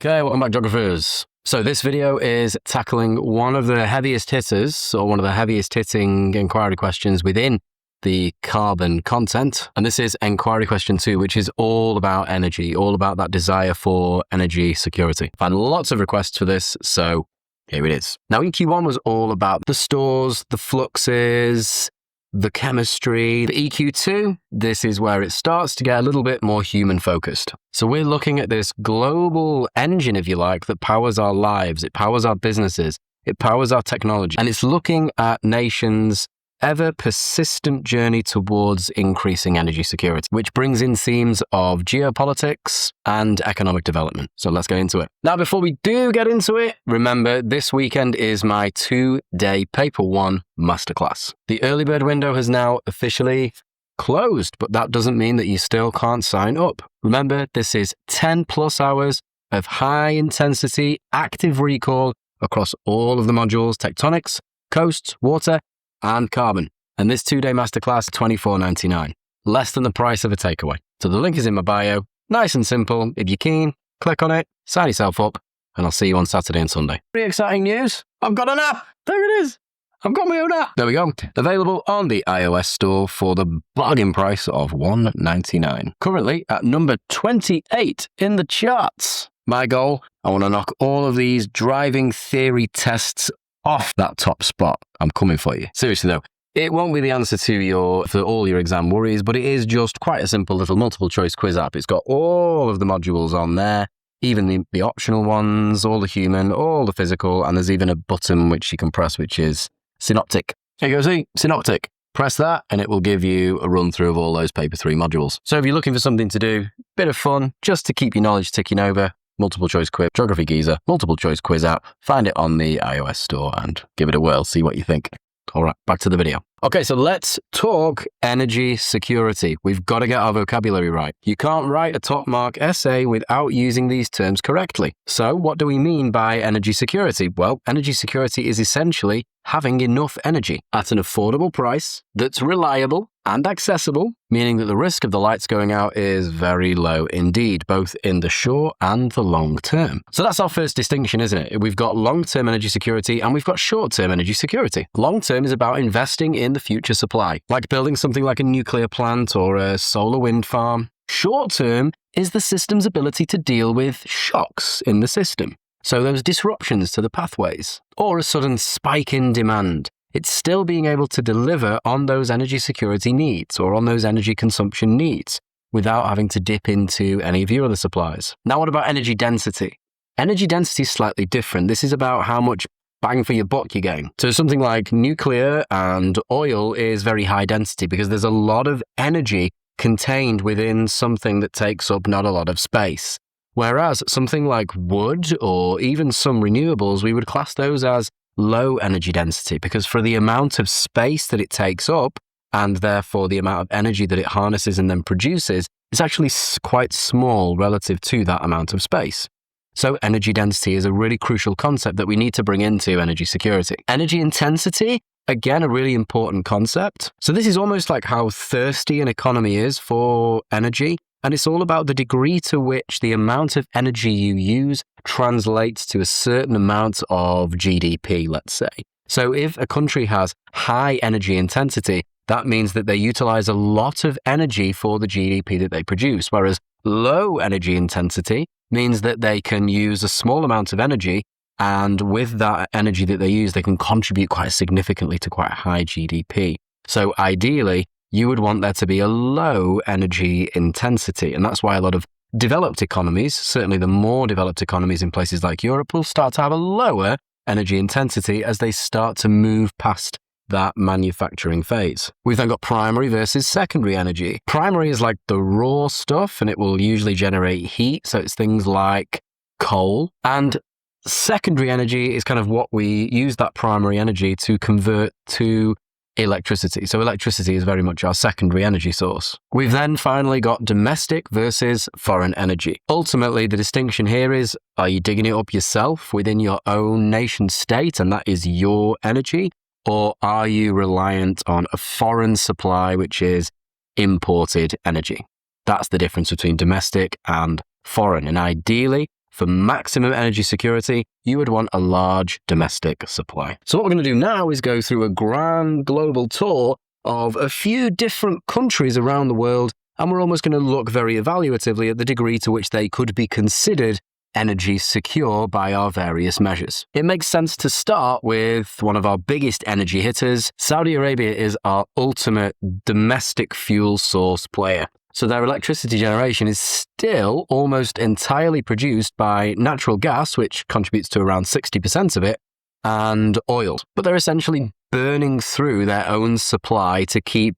Okay, welcome back, geographers. So this video is tackling one of the heaviest hitters, or one of the heaviest hitting inquiry questions within the carbon content. And this is inquiry question 2, which is all about energy, all about that desire for energy security. I've had lots of requests for this, so here it is. Now, EQ1 was all about the stores, the fluxes, the chemistry. The EQ2, this is where it starts to get a little bit more human focused. So we're looking at this global engine, if you like, that powers our lives, it powers our businesses, it powers our technology, and it's looking at nations' ever persistent journey towards increasing energy security, which brings in themes of geopolitics and economic development. So let's get into it. Now, before we do get into it, remember this weekend is my 2-day Paper 1 masterclass. The early bird window has now officially closed, but that doesn't mean that you still can't sign up. Remember, this is 10 plus hours of high intensity active recall across all of the modules: tectonics, coasts, water, and carbon. And this 2-day masterclass, $24.99, less than the price of a takeaway. So the link is in my bio. Nice and simple. If you're keen, click on it, sign yourself up, and I'll see you on Saturday and Sunday. Pretty exciting news. I've got an app. There it is. I've got my own app. There we go. Available on the iOS store for the bargain price of $1.99. Currently at number 28 in the charts. My goal, I want to knock all of these driving theory tests off that top spot. I'm coming for you. Seriously though, it won't be the answer for all your exam worries, but it is just quite a simple little multiple choice quiz app. It's got all of the modules on there, even the optional ones, all the human, all the physical, and there's even a button which you can press, which is synoptic. There you go, see, synoptic. Press that and it will give you a run through of all those paper 3 modules. So if you're looking for something to do, bit of fun, just to keep your knowledge ticking over, multiple choice quiz, Geography Geezer, multiple choice quiz app. Find it on the iOS store and give it a whirl, see what you think. All right, back to the video. Okay, so let's talk energy security. We've got to get our vocabulary right. You can't write a top mark essay without using these terms correctly. So what do we mean by energy security? Well, energy security is essentially having enough energy at an affordable price that's reliable and accessible, meaning that the risk of the lights going out is very low indeed, both in the short and the long term. So that's our first distinction, isn't it? We've got long-term energy security and we've got short-term energy security. Long-term is about investing in the future supply, like building something like a nuclear plant or a solar wind farm. Short-term is the system's ability to deal with shocks in the system. So those disruptions to the pathways, or a sudden spike in demand. It's still being able to deliver on those energy security needs or on those energy consumption needs without having to dip into any of your other supplies. Now, what about energy density? Energy density is slightly different. This is about how much bang for your buck you're getting. So something like nuclear and oil is very high density because there's a lot of energy contained within something that takes up not a lot of space. Whereas something like wood or even some renewables, we would class those as low energy density because for the amount of space that it takes up and therefore the amount of energy that it harnesses and then produces is actually quite small relative to that amount of space. So energy density is a really crucial concept that we need to bring into energy security. Energy intensity, again, a really important concept. So this is almost like how thirsty an economy is for energy. And it's all about the degree to which the amount of energy you use translates to a certain amount of GDP, let's say. So if a country has high energy intensity, that means that they utilize a lot of energy for the GDP that they produce, whereas low energy intensity means that they can use a small amount of energy, and with that energy that they use, they can contribute quite significantly to quite a high GDP. So ideally, you would want there to be a low energy intensity. And that's why a lot of developed economies, certainly the more developed economies in places like Europe, will start to have a lower energy intensity as they start to move past that manufacturing phase. We've then got primary versus secondary energy. Primary is like the raw stuff and it will usually generate heat. So it's things like coal. And secondary energy is kind of what we use that primary energy to convert to electricity. So electricity is very much our secondary energy source. We've then finally got domestic versus foreign energy. Ultimately, the distinction here is, are you digging it up yourself within your own nation state, and that is your energy, or are you reliant on a foreign supply, which is imported energy? That's the difference between domestic and foreign. And ideally, for maximum energy security, you would want a large domestic supply. So what we're going to do now is go through a grand global tour of a few different countries around the world, and we're almost going to look very evaluatively at the degree to which they could be considered energy secure by our various measures. It makes sense to start with one of our biggest energy hitters. Saudi Arabia is our ultimate domestic fuel source player. So their electricity generation is still almost entirely produced by natural gas, which contributes to around 60% of it, and oil. But they're essentially burning through their own supply to keep,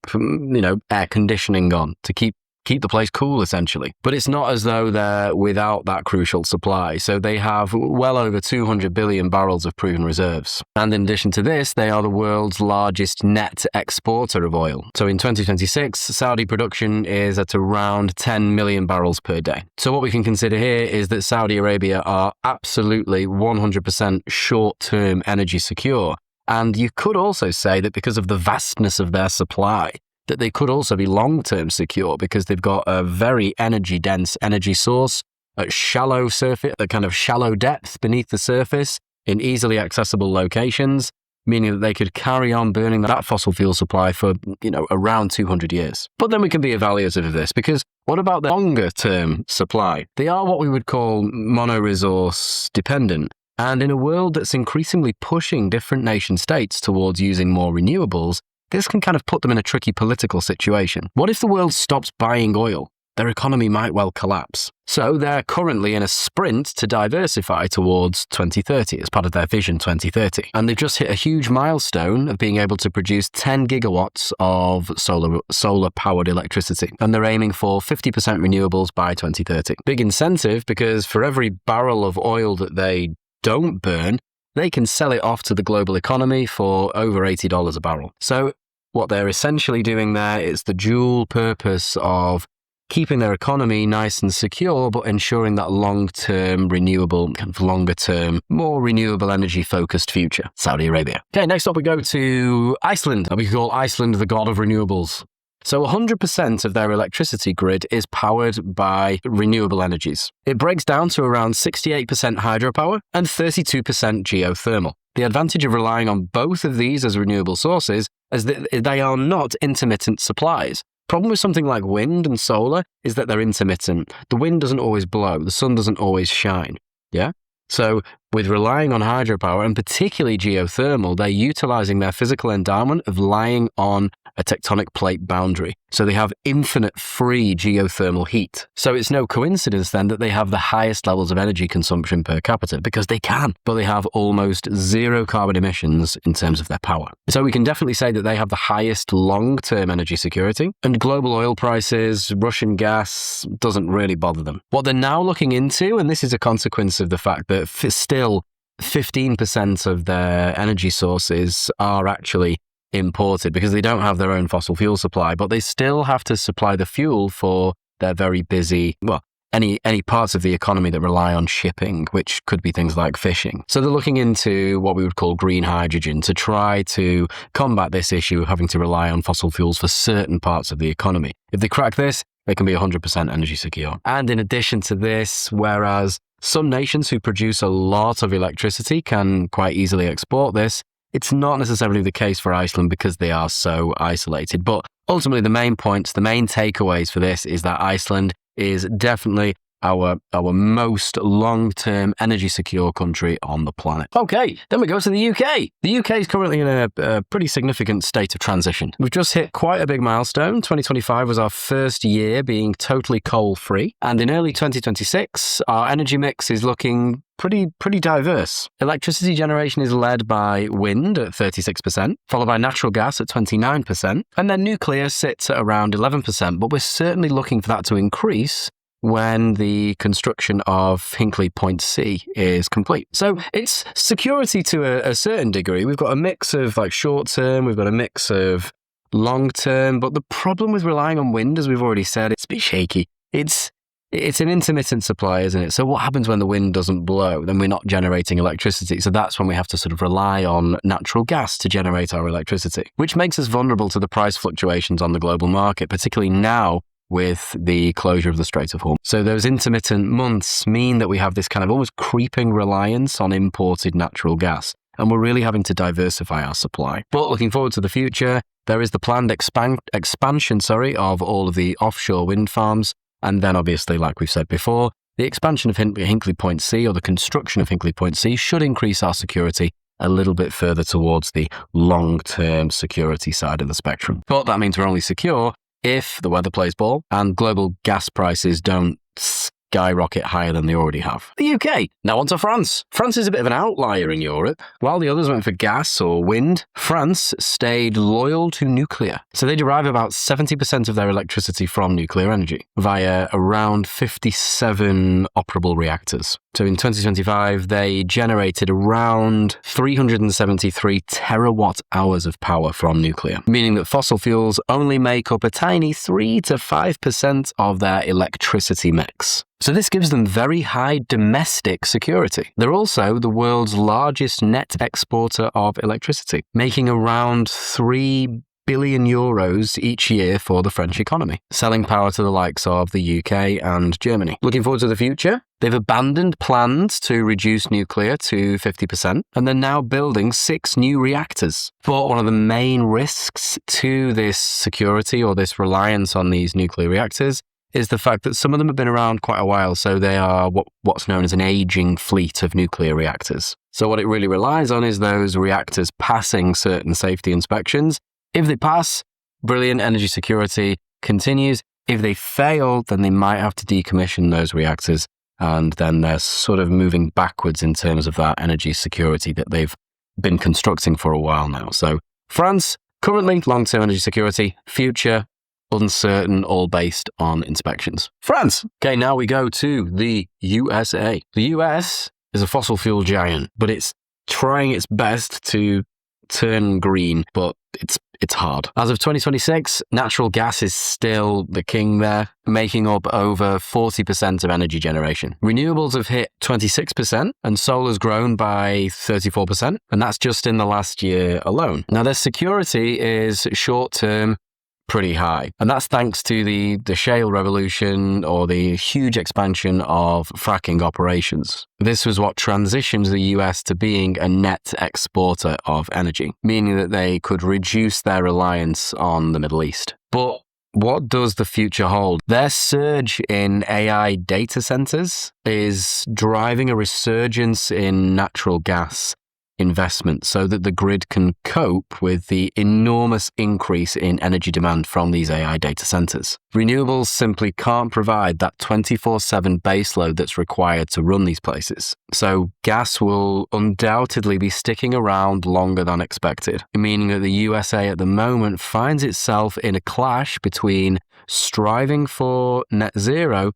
air conditioning on, to keep the place cool, essentially. But it's not as though they're without that crucial supply. So they have well over 200 billion barrels of proven reserves. And in addition to this, they are the world's largest net exporter of oil. So in 2026, Saudi production is at around 10 million barrels per day. So what we can consider here is that Saudi Arabia are absolutely 100% short-term energy secure. And you could also say that because of the vastness of their supply, that they could also be long-term secure because they've got a very energy-dense energy source at shallow surface, a kind of shallow depth beneath the surface in easily accessible locations, meaning that they could carry on burning that fossil fuel supply for, around 200 years. But then we can be evaluative of this, because what about the longer-term supply? They are what we would call mono-resource dependent. And in a world that's increasingly pushing different nation states towards using more renewables, this can kind of put them in a tricky political situation. What if the world stops buying oil? Their economy might well collapse. So they're currently in a sprint to diversify towards 2030 as part of their Vision 2030. And they've just hit a huge milestone of being able to produce 10 gigawatts of solar-powered electricity. And they're aiming for 50% renewables by 2030. Big incentive, because for every barrel of oil that they don't burn, they can sell it off to the global economy for over $80 a barrel. So what they're essentially doing there is the dual purpose of keeping their economy nice and secure, but ensuring that long-term renewable, kind of longer-term, more renewable energy-focused future. Saudi Arabia. Okay, next up we go to Iceland. We call Iceland the god of renewables. So 100% of their electricity grid is powered by renewable energies. It breaks down to around 68% hydropower and 32% geothermal. The advantage of relying on both of these as renewable sources is that they are not intermittent supplies. Problem with something like wind and solar is that they're intermittent. The wind doesn't always blow, the sun doesn't always shine. Yeah? So with relying on hydropower, and particularly geothermal, they're utilizing their physical endowment of lying on a tectonic plate boundary. So they have infinite free geothermal heat. So it's no coincidence then that they have the highest levels of energy consumption per capita, because they can, but they have almost zero carbon emissions in terms of their power. So we can definitely say that they have the highest long-term energy security, and global oil prices, Russian gas doesn't really bother them. What they're now looking into, and this is a consequence of the fact that still 15% of their energy sources are actually imported because they don't have their own fossil fuel supply, but they still have to supply the fuel for their very busy, any parts of the economy that rely on shipping, which could be things like fishing. So they're looking into what we would call green hydrogen to try to combat this issue of having to rely on fossil fuels for certain parts of the economy. If they crack this, they can be 100% energy secure. And in addition to this, whereas some nations who produce a lot of electricity can quite easily export this, it's not necessarily the case for Iceland because they are so isolated. But ultimately, the main points, the main takeaways for this is that Iceland is definitely our most long-term energy secure country on the planet. Okay, then we go to the UK. The UK is currently in a pretty significant state of transition. We've just hit quite a big milestone. 2025 was our first year being totally coal-free. And in early 2026, our energy mix is looking pretty diverse. Electricity generation is led by wind at 36%, followed by natural gas at 29%, and then nuclear sits at around 11%, but we're certainly looking for that to increase when the construction of Hinkley Point C is complete. So it's security to a certain degree. We've got a mix of like short term, we've got a mix of long term, but the problem with relying on wind, as we've already said, it's a bit shaky. It's an intermittent supply, isn't it? So what happens when the wind doesn't blow? Then we're not generating electricity. So that's when we have to sort of rely on natural gas to generate our electricity, which makes us vulnerable to the price fluctuations on the global market, particularly now with the closure of the Strait of Hormuz. So those intermittent months mean that we have this kind of almost creeping reliance on imported natural gas, and we're really having to diversify our supply. But looking forward to the future, there is the planned expansion of all of the offshore wind farms, and then obviously, like we've said before, the expansion of Hinkley Point C, or the construction of Hinkley Point C, should increase our security a little bit further towards the long-term security side of the spectrum. But that means we're only secure if the weather plays ball and global gas prices don't skyrocket higher than they already have. The UK. Now on to France. France is a bit of an outlier in Europe. While the others went for gas or wind, France stayed loyal to nuclear. So they derive about 70% of their electricity from nuclear energy via around 57 operable reactors. So in 2025, they generated around 373 terawatt hours of power from nuclear, meaning that fossil fuels only make up a tiny 3 to 5% of their electricity mix. So this gives them very high domestic security. They're also the world's largest net exporter of electricity, making around 3 billion euros each year for the French economy, selling power to the likes of the UK and Germany. Looking forward to the future, they've abandoned plans to reduce nuclear to 50%, and they're now building 6 new reactors. But one of the main risks to this security, or this reliance on these nuclear reactors, is the fact that some of them have been around quite a while, so they are what's known as an aging fleet of nuclear reactors. So what it really relies on is those reactors passing certain safety inspections. If they pass, brilliant, energy security continues. If they fail, then they might have to decommission those reactors, and then they're sort of moving backwards in terms of that energy security that they've been constructing for a while now. So France, currently long-term energy security, future uncertain, all based on inspections. France. Okay, now we go to the USA. The US is a fossil fuel giant, but it's trying its best to turn green, but it's hard. As of 2026, natural gas is still the king there, making up over 40% of energy generation. Renewables have hit 26%, and solar's grown by 34%, and that's just in the last year alone. Now, their security is short-term, pretty high. And that's thanks to the shale revolution, or the huge expansion of fracking operations. This was what transitioned the US to being a net exporter of energy, meaning that they could reduce their reliance on the Middle East. But what does the future hold? Their surge in AI data centers is driving a resurgence in natural gas investment so that the grid can cope with the enormous increase in energy demand from these AI data centers. Renewables simply can't provide that 24/7 baseload that's required to run these places. So gas will undoubtedly be sticking around longer than expected, meaning that the USA at the moment finds itself in a clash between striving for net zero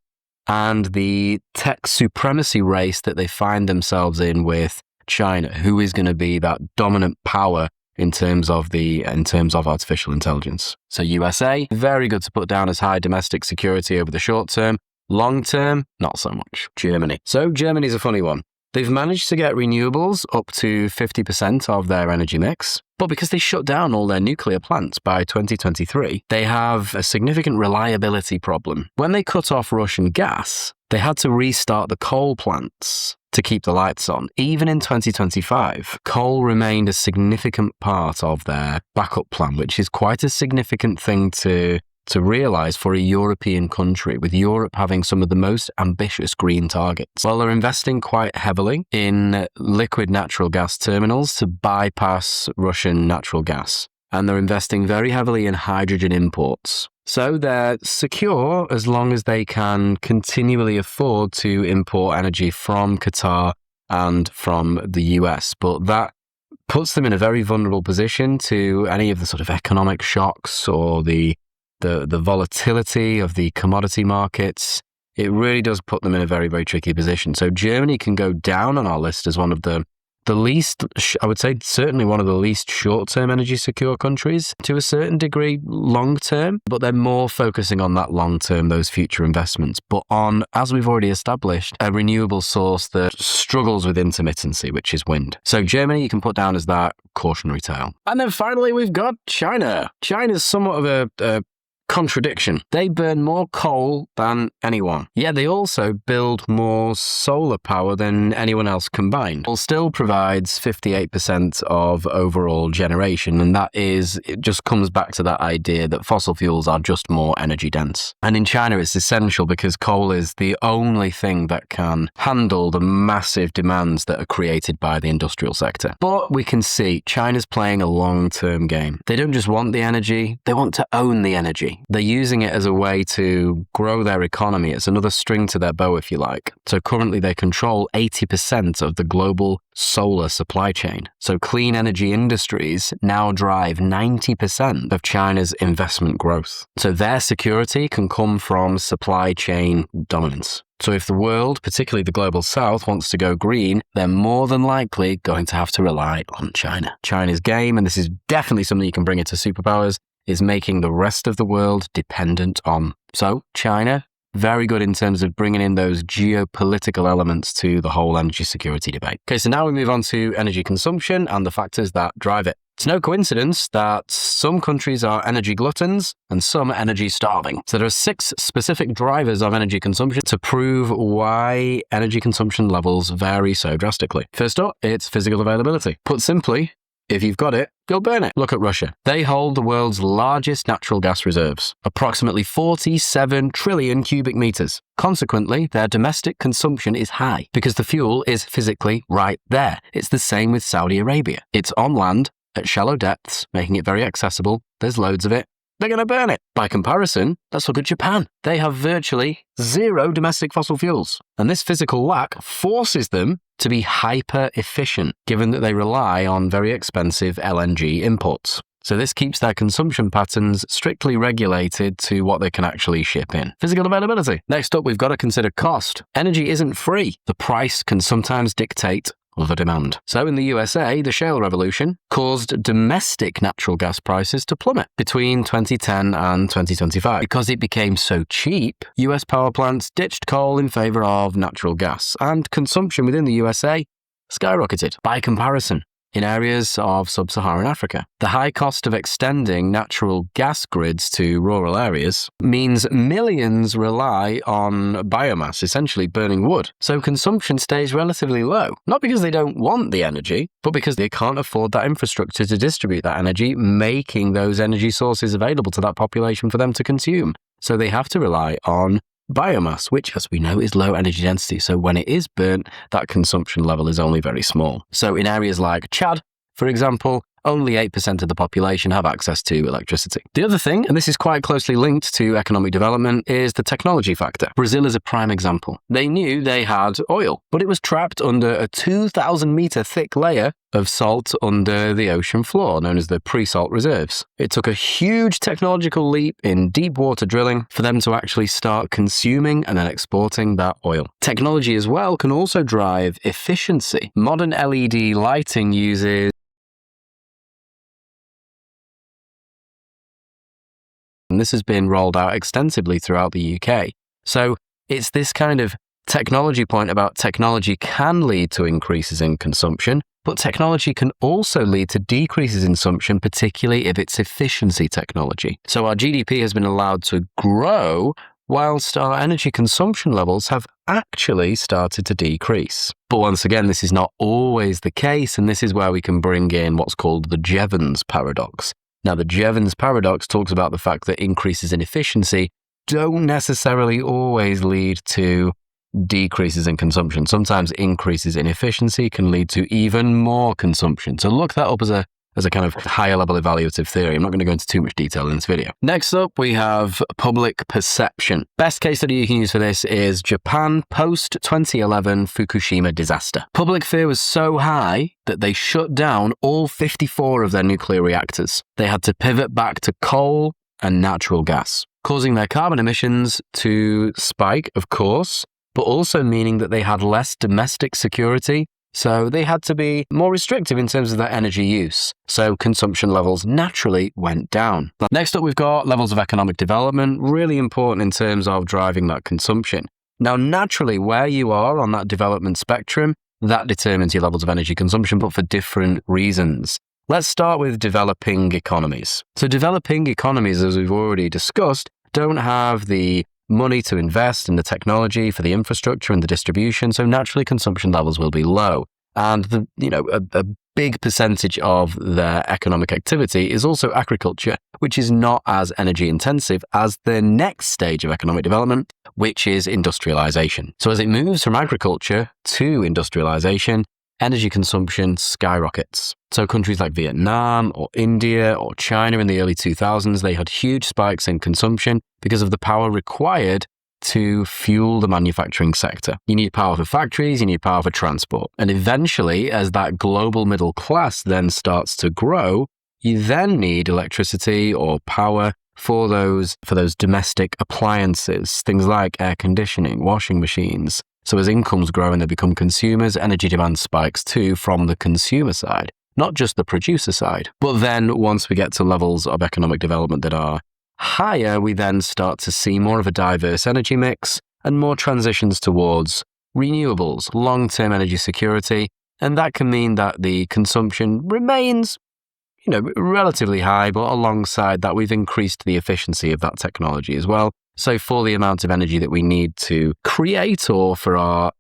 and the tech supremacy race that they find themselves in with China, who is going to be that dominant power in terms of artificial intelligence. So USA, very good to put down as high domestic security over the short term. Long term, not so much. Germany. So Germany's a funny one. They've managed to get renewables up to 50% of their energy mix, but because they shut down all their nuclear plants by 2023, they have a significant reliability problem. When they cut off Russian gas, they had to restart the coal plants to keep the lights on. Even in 2025, coal remained a significant part of their backup plan, which is quite a significant thing to realize for a European country, with Europe having some of the most ambitious green targets. Well, they're investing quite heavily in liquid natural gas terminals to bypass Russian natural gas. And they're investing very heavily in hydrogen imports. So they're secure as long as they can continually afford to import energy from Qatar and from the US. But that puts them in a very vulnerable position to any of the sort of economic shocks or the volatility of the commodity markets. It really does put them in a very, very tricky position. So Germany can go down on our list as one of the least, I would say, certainly one of the least short-term energy secure countries, to a certain degree long-term, but they're more focusing on that long-term, those future investments. But on, as we've already established, a renewable source that struggles with intermittency, which is wind. So Germany, you can put down as that cautionary tale. And then finally, we've got China. China's somewhat of a Contradiction. They burn more coal than anyone. Yet they also build more solar power than anyone else combined. It still provides 58% of overall generation, and it just comes back to that idea that fossil fuels are just more energy dense. And in China, it's essential because coal is the only thing that can handle the massive demands that are created by the industrial sector. But we can see China's playing a long-term game. They don't just want the energy, they want to own the energy. They're using it as a way to grow their economy. It's another string to their bow, if you like. So currently they control 80% of the global solar supply chain. So clean energy industries now drive 90% of China's investment growth. So their security can come from supply chain dominance. So if the world, particularly the global south, wants to go green, they're more than likely going to have to rely on China. China's game, and this is definitely something you can bring into superpowers, is making the rest of the world dependent on. So China, very good in terms of bringing in those geopolitical elements to the whole energy security debate. Okay, so now we move on to energy consumption and the factors that drive it. It's no coincidence that some countries are energy gluttons and some are energy starving. So there are 6 specific drivers of energy consumption to prove why energy consumption levels vary so drastically. First up, it's physical availability. Put simply, if you've got it, you'll burn it. Look at Russia. They hold the world's largest natural gas reserves, approximately 47 trillion cubic meters. Consequently, their domestic consumption is high because the fuel is physically right there. It's the same with Saudi Arabia. It's on land at shallow depths, making it very accessible. There's loads of it. They're going to burn it. By comparison, let's look at Japan. They have virtually 0 domestic fossil fuels. And this physical lack forces them to be hyper efficient, given that they rely on very expensive LNG imports. So this keeps their consumption patterns strictly regulated to what they can actually ship in. Physical availability. Next up, we've got to consider cost. Energy isn't free. The price can sometimes dictate the demand. So in the USA, the shale revolution caused domestic natural gas prices to plummet between 2010 and 2025. Because it became so cheap, US power plants ditched coal in favor of natural gas, and consumption within the USA skyrocketed. By comparison, in areas of sub-Saharan Africa, the high cost of extending natural gas grids to rural areas means millions rely on biomass, essentially burning wood. So consumption stays relatively low, not because they don't want the energy, but because they can't afford that infrastructure to distribute that energy, making those energy sources available to that population for them to consume. So they have to rely on biomass, which, as we know, is low energy density. So when it is burnt, that consumption level is only very small. So in areas like Chad, for example, only 8% of the population have access to electricity. The other thing, and this is quite closely linked to economic development, is the technology factor. Brazil is a prime example. They knew they had oil, but it was trapped under a 2,000-meter thick layer of salt under the ocean floor, known as the pre-salt reserves. It took a huge technological leap in deep water drilling for them to actually start consuming and then exporting that oil. Technology as well can also drive efficiency. Modern LED lighting uses and this has been rolled out extensively throughout the UK. So it's this kind of technology point about technology can lead to increases in consumption, but technology can also lead to decreases in consumption, particularly if it's efficiency technology. So our GDP has been allowed to grow whilst our energy consumption levels have actually started to decrease. But once again, this is not always the case, and this is where we can bring in what's called the Jevons paradox. Now, the Jevons paradox talks about the fact that increases in efficiency don't necessarily always lead to decreases in consumption. Sometimes increases in efficiency can lead to even more consumption. So look that up as a kind of higher level evaluative theory. I'm not going to go into too much detail in this video. Next up, we have public perception. Best case study you can use for this is Japan post-2011 Fukushima disaster. Public fear was so high that they shut down all 54 of their nuclear reactors. They had to pivot back to coal and natural gas, causing their carbon emissions to spike, of course, but also meaning that they had less domestic security. So they had to be more restrictive in terms of their energy use. So consumption levels naturally went down. Next up, we've got levels of economic development, really important in terms of driving that consumption. Now, naturally, where you are on that development spectrum, that determines your levels of energy consumption, but for different reasons. Let's start with developing economies. So developing economies, as we've already discussed, don't have the money to invest in the technology for the infrastructure and the distribution, so naturally consumption levels will be low. And a big percentage of their economic activity is also agriculture, which is not as energy intensive as the next stage of economic development, which is industrialization. So as it moves from agriculture to industrialization, energy consumption skyrockets. So countries like Vietnam or India or China in the early 2000s, they had huge spikes in consumption because of the power required to fuel the manufacturing sector. You need power for factories, you need power for transport. And eventually, as that global middle class then starts to grow, you then need electricity or power for those domestic appliances, things like air conditioning, washing machines. So as incomes grow and they become consumers, energy demand spikes too from the consumer side, not just the producer side. But then once we get to levels of economic development that are higher, we then start to see more of a diverse energy mix and more transitions towards renewables, long-term energy security. And that can mean that the consumption remains, relatively high, but alongside that, we've increased the efficiency of that technology as well. So for the amount of energy that we need to create or for our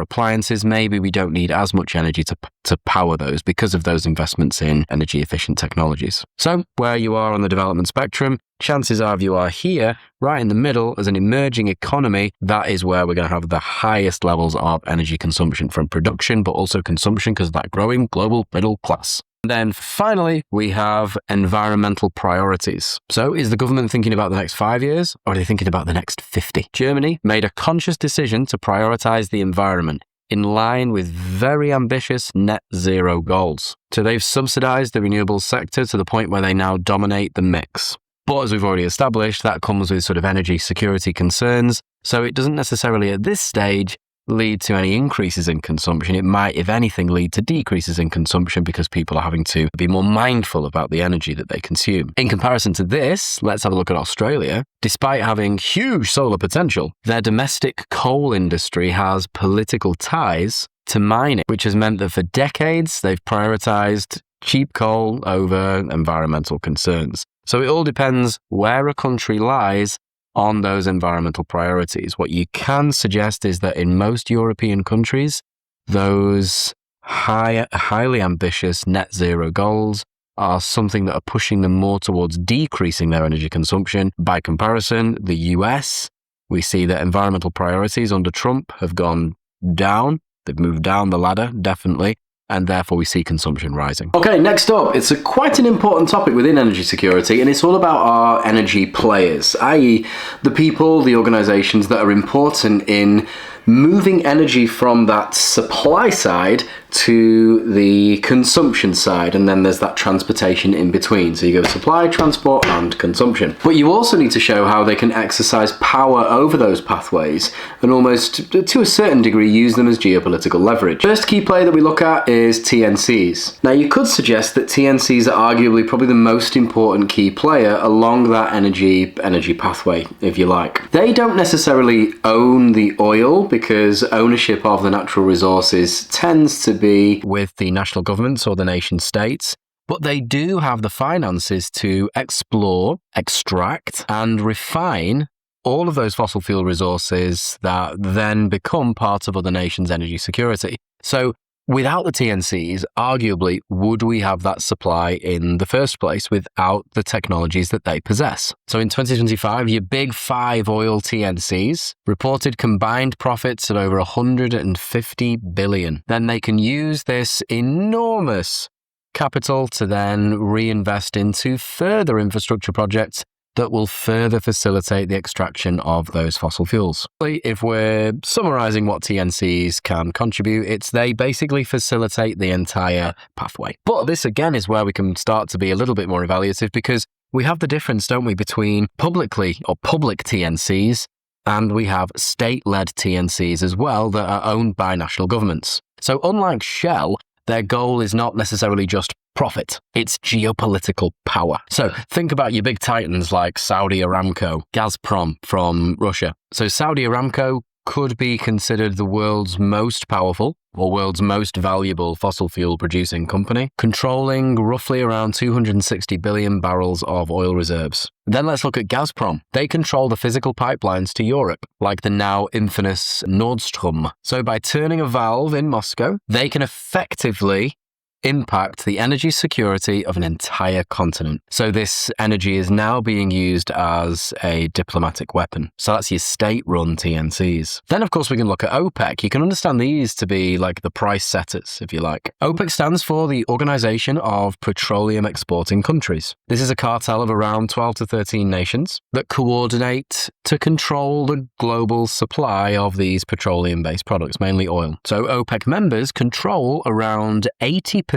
appliances, maybe we don't need as much energy to power those because of those investments in energy efficient technologies. So where you are on the development spectrum, chances are if you are here, right in the middle as an emerging economy, that is where we're going to have the highest levels of energy consumption from production, but also consumption because of that growing global middle class. Then finally, we have environmental priorities. So is the government thinking about the next 5 years or are they thinking about the next 50? Germany made a conscious decision to prioritize the environment in line with very ambitious net zero goals. So they've subsidized the renewables sector to the point where they now dominate the mix. But as we've already established, that comes with sort of energy security concerns. So it doesn't necessarily at this stage lead to any increases in consumption. It might, if anything, lead to decreases in consumption because people are having to be more mindful about the energy that they consume. In comparison to this, let's have a look at Australia. Despite having huge solar potential, their domestic coal industry has political ties to mining, which has meant that for decades they've prioritized cheap coal over environmental concerns. So it all depends where a country lies on those environmental priorities. What you can suggest is that in most European countries, those highly ambitious net zero goals are something that are pushing them more towards decreasing their energy consumption. By comparison, the US, we see that environmental priorities under Trump have gone down. They've moved down the ladder, definitely. And therefore we see consumption rising. Okay, next up, it's quite an important topic within energy security, and it's all about our energy players, i.e. the people, the organizations that are important in moving energy from that supply side to the consumption side, and then there's that transportation in between. So you go supply, transport, and consumption. But you also need to show how they can exercise power over those pathways and almost, to a certain degree, use them as geopolitical leverage. First key player that we look at is TNCs. Now you could suggest that TNCs are arguably probably the most important key player along that energy pathway, if you like. They don't necessarily own the oil, because ownership of the natural resources tends to be with the national governments or the nation states, but they do have the finances to explore, extract, and refine all of those fossil fuel resources that then become part of other nations' energy security. So without the TNCs, arguably, would we have that supply in the first place without the technologies that they possess? So in 2025, your big 5 oil TNCs reported combined profits of over 150 billion. Then they can use this enormous capital to then reinvest into further infrastructure projects that will further facilitate the extraction of those fossil fuels. If we're summarizing what TNCs can contribute, it's they basically facilitate the entire pathway. But this again is where we can start to be a little bit more evaluative, because we have the difference, don't we, between public TNCs and we have state-led TNCs as well that are owned by national governments. So unlike Shell, their goal is not necessarily just profit, it's geopolitical power. So think about your big titans like Saudi Aramco, Gazprom from Russia. So Saudi Aramco could be considered the world's most powerful or world's most valuable fossil fuel producing company, controlling roughly around 260 billion barrels of oil reserves. Then let's look at Gazprom. They control the physical pipelines to Europe, like the now infamous Nord Stream. So by turning a valve in Moscow, they can effectively impact the energy security of an entire continent. So this energy is now being used as a diplomatic weapon. So that's your state-run TNCs. Then, of course, we can look at OPEC. You can understand these to be like the price setters, if you like. OPEC stands for the Organization of Petroleum Exporting Countries. This is a cartel of around 12 to 13 nations that coordinate to control the global supply of these petroleum-based products, mainly oil. So OPEC members control around 80%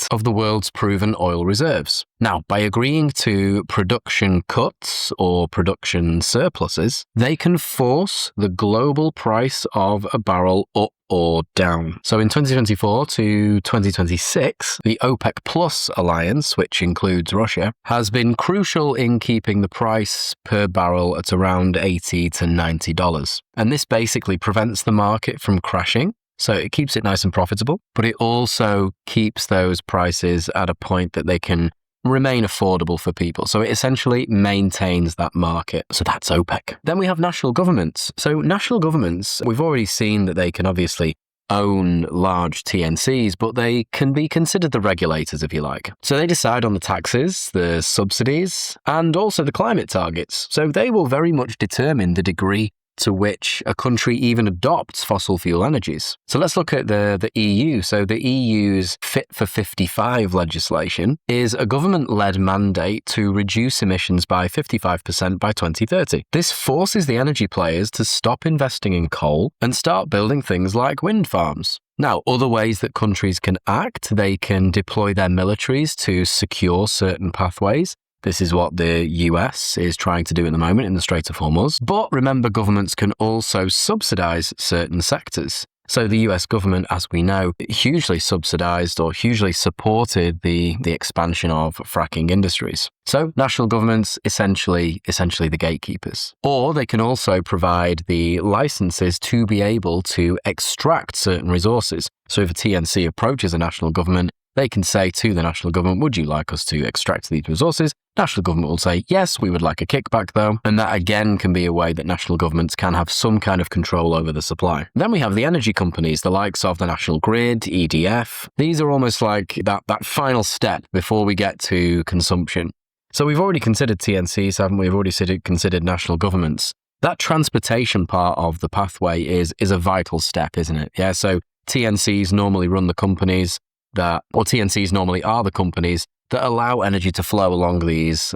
of the world's proven oil reserves. Now, by agreeing to production cuts or production surpluses, they can force the global price of a barrel up or down. So in 2024 to 2026, the OPEC Plus alliance, which includes Russia, has been crucial in keeping the price per barrel at around $80 to $90. And this basically prevents the market from crashing. So it keeps it nice and profitable, but it also keeps those prices at a point that they can remain affordable for people. So it essentially maintains that market. So that's OPEC. Then we have national governments. So national governments, we've already seen that they can obviously own large TNCs, but they can be considered the regulators, if you like. So they decide on the taxes, the subsidies, and also the climate targets. So they will very much determine the degree to which a country even adopts fossil fuel energies. So let's look at the EU. So the EU's Fit for 55 legislation is a government-led mandate to reduce emissions by 55% by 2030. This forces the energy players to stop investing in coal and start building things like wind farms. Now, other ways that countries can act, they can deploy their militaries to secure certain pathways. This is what the US is trying to do at the moment in the Strait of Hormuz. But remember, governments can also subsidize certain sectors. So the US government, as we know, hugely subsidized or hugely supported the expansion of fracking industries. So national governments, essentially the gatekeepers. Or they can also provide the licenses to be able to extract certain resources. So if a TNC approaches a national government, they can say to the national government, would you like us to extract these resources? National government will say, yes, we would like a kickback though. And that again can be a way that national governments can have some kind of control over the supply. Then we have the energy companies, the likes of the National Grid, EDF. These are almost like that final step before we get to consumption. So we've already considered TNCs, haven't we? We've already considered national governments. That transportation part of the pathway is a vital step, isn't it? Yeah, so TNCs normally run the companies TNCs normally are the companies that allow energy to flow along these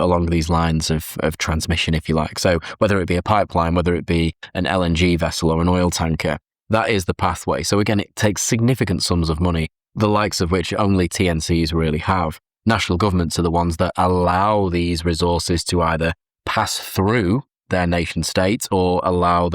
lines of transmission, if you like. So whether it be a pipeline, whether it be an LNG vessel or an oil tanker, that is the pathway. So again, it takes significant sums of money, the likes of which only TNCs really have. National governments are the ones that allow these resources to either pass through their nation states or allow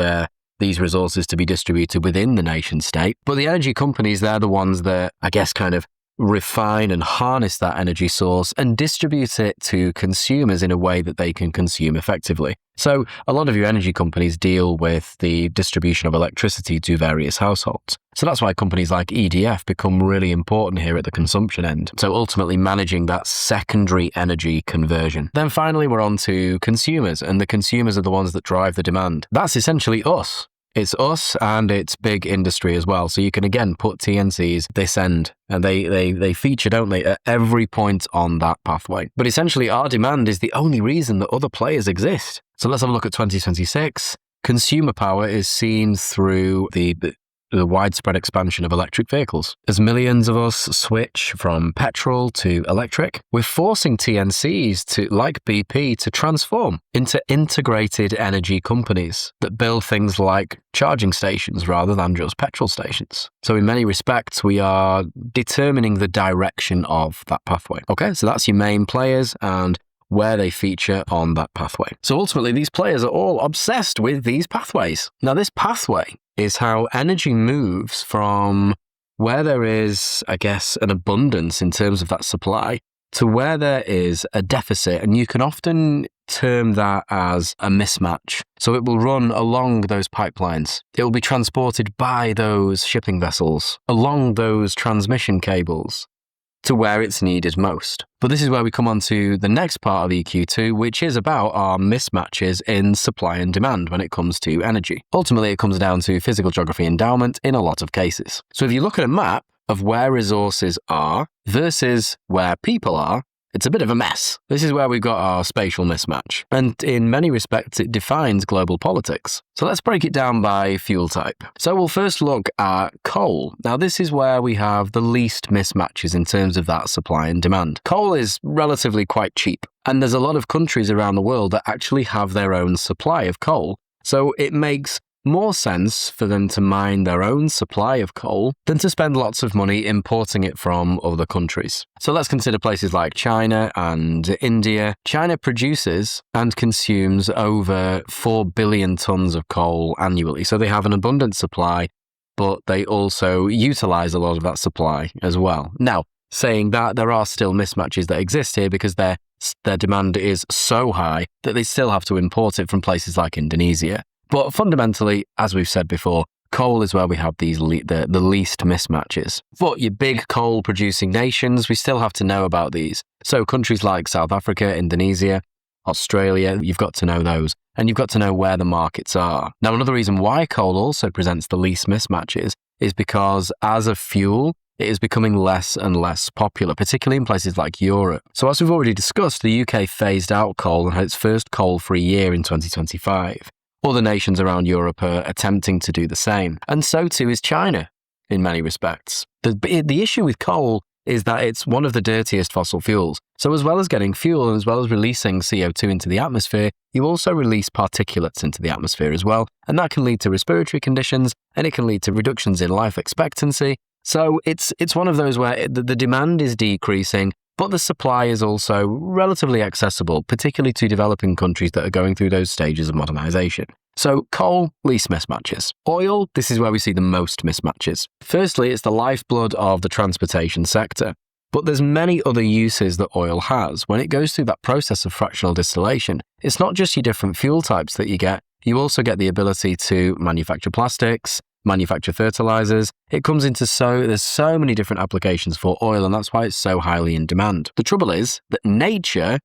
these resources to be distributed within the nation state. But the energy companies, they're the ones that, I guess, kind of refine and harness that energy source and distribute it to consumers in a way that they can consume effectively. So a lot of your energy companies deal with the distribution of electricity to various households. So that's why companies like EDF become really important here at the consumption end. So ultimately managing that secondary energy conversion. Then finally, we're on to consumers, and the consumers are the ones that drive the demand. That's essentially us. It's us and it's big industry as well. So you can again put TNCs this end, and they feature, don't they, at every point on that pathway. But essentially our demand is the only reason that other players exist. So let's have a look at 2026. Consumer power is seen through the widespread expansion of electric vehicles. As millions of us switch from petrol to electric, we're forcing TNCs to, like BP, to transform into integrated energy companies that build things like charging stations rather than just petrol stations. So in many respects, we are determining the direction of that pathway. Okay, so that's your main players and where they feature on that pathway. So ultimately, these players are all obsessed with these pathways. Now, this pathway is how energy moves from where there is, I guess, an abundance in terms of that supply to where there is a deficit. And you can often term that as a mismatch. So it will run along those pipelines. It will be transported by those shipping vessels, along those transmission cables, to where it's needed most. But this is where we come on to the next part of EQ2, which is about our mismatches in supply and demand when it comes to energy. Ultimately, it comes down to physical geography endowment in a lot of cases. So if you look at a map of where resources are versus where people are, it's a bit of a mess. This is where we've got our spatial mismatch. And in many respects, it defines global politics. So let's break it down by fuel type. So we'll first look at coal. Now, this is where we have the least mismatches in terms of that supply and demand. Coal is relatively quite cheap. And there's a lot of countries around the world that actually have their own supply of coal. So it makes more sense for them to mine their own supply of coal than to spend lots of money importing it from other countries. So let's consider places like China and India. China produces and consumes over 4 billion tons of coal annually. So they have an abundant supply, but they also utilize a lot of that supply as well. Now, saying that, there are still mismatches that exist here because their demand is so high that they still have to import it from places like Indonesia. But fundamentally, as we've said before, coal is where we have these the least mismatches. But your big coal-producing nations, we still have to know about these. So countries like South Africa, Indonesia, Australia, you've got to know those. And you've got to know where the markets are. Now, another reason why coal also presents the least mismatches is because as a fuel, it is becoming less and less popular, particularly in places like Europe. So as we've already discussed, the UK phased out coal and had its first coal-free year in 2025. Other nations around Europe are attempting to do the same. And so too is China, in many respects. The issue with coal is that it's one of the dirtiest fossil fuels. So as well as getting fuel and as well as releasing CO2 into the atmosphere, you also release particulates into the atmosphere as well. And that can lead to respiratory conditions, and it can lead to reductions in life expectancy. So it's one of those where the demand is decreasing, but the supply is also relatively accessible, particularly to developing countries that are going through those stages of modernization. So coal, least mismatches. Oil, this is where we see the most mismatches. Firstly, it's the lifeblood of the transportation sector. But there's many other uses that oil has. When it goes through that process of fractional distillation, it's not just your different fuel types that you get. You also get the ability to manufacture plastics, manufacture fertilizers. It comes into there's so many different applications for oil, and that's why it's so highly in demand. The trouble is that nature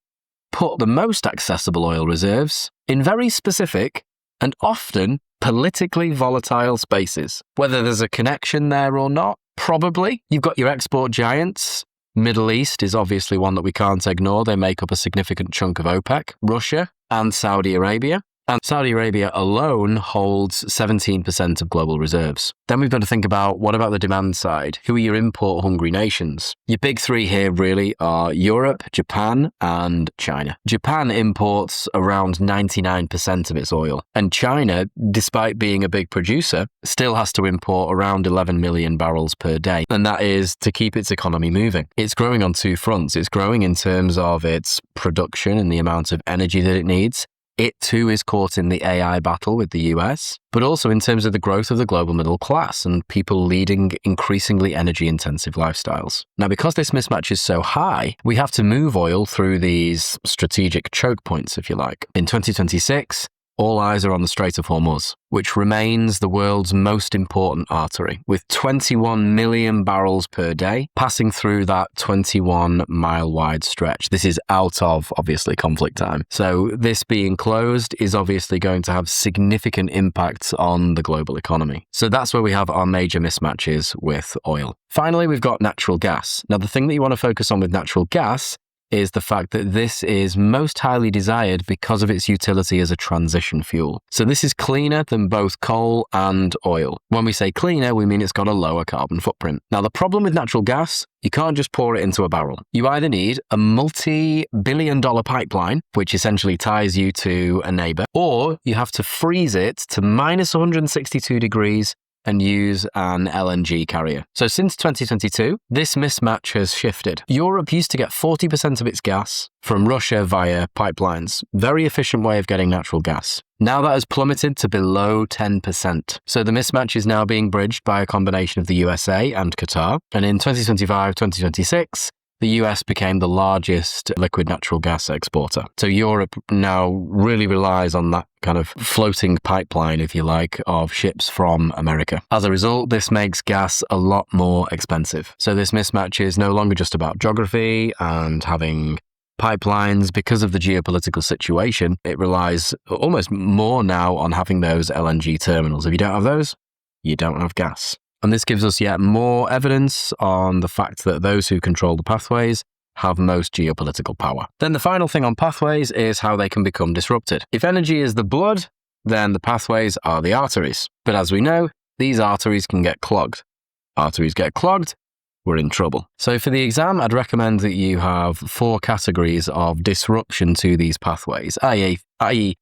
put the most accessible oil reserves in very specific and often politically volatile spaces. Whether there's a connection there or not, probably. You've got your export giants. Middle East is obviously one that we can't ignore. They make up a significant chunk of OPEC, Russia and Saudi Arabia. And Saudi Arabia alone holds 17% of global reserves. Then we've got to think about, what about the demand side? Who are your import-hungry nations? Your big three here really are Europe, Japan, and China. Japan imports around 99% of its oil. And China, despite being a big producer, still has to import around 11 million barrels per day. And that is to keep its economy moving. It's growing on two fronts. It's growing in terms of its production and the amount of energy that it needs. It too is caught in the AI battle with the US, but also in terms of the growth of the global middle class and people leading increasingly energy-intensive lifestyles. Now, because this mismatch is so high, we have to move oil through these strategic choke points, if you like. In 2026, all eyes are on the Strait of Hormuz, which remains the world's most important artery, with 21 million barrels per day passing through that 21-mile-wide stretch. This is out of, obviously, conflict time. So this being closed is obviously going to have significant impacts on the global economy. So that's where we have our major mismatches with oil. Finally, we've got natural gas. Now, the thing that you want to focus on with natural gas is the fact that this is most highly desired because of its utility as a transition fuel. So this is cleaner than both coal and oil. When we say cleaner, we mean it's got a lower carbon footprint. Now, the problem with natural gas, you can't just pour it into a barrel. You either need a multi-billion-dollar pipeline, which essentially ties you to a neighbor, or you have to freeze it to minus 162 degrees and use an LNG carrier. So since 2022, this mismatch has shifted. Europe used to get 40% of its gas from Russia via pipelines. Very efficient way of getting natural gas. Now that has plummeted to below 10%. So the mismatch is now being bridged by a combination of the USA and Qatar. And in 2025, 2026, the US became the largest liquid natural gas exporter. So Europe now really relies on that kind of floating pipeline, if you like, of ships from America. As a result, this makes gas a lot more expensive. So this mismatch is no longer just about geography and having pipelines. Because of the geopolitical situation, it relies almost more now on having those LNG terminals. If you don't have those, you don't have gas. And this gives us yet more evidence on the fact that those who control the pathways have most geopolitical power. Then the final thing on pathways is how they can become disrupted. If energy is the blood, then the pathways are the arteries. But as we know, these arteries can get clogged. Arteries get clogged, we're in trouble. So for the exam, I'd recommend that you have 4 categories of disruption to these pathways, i.e.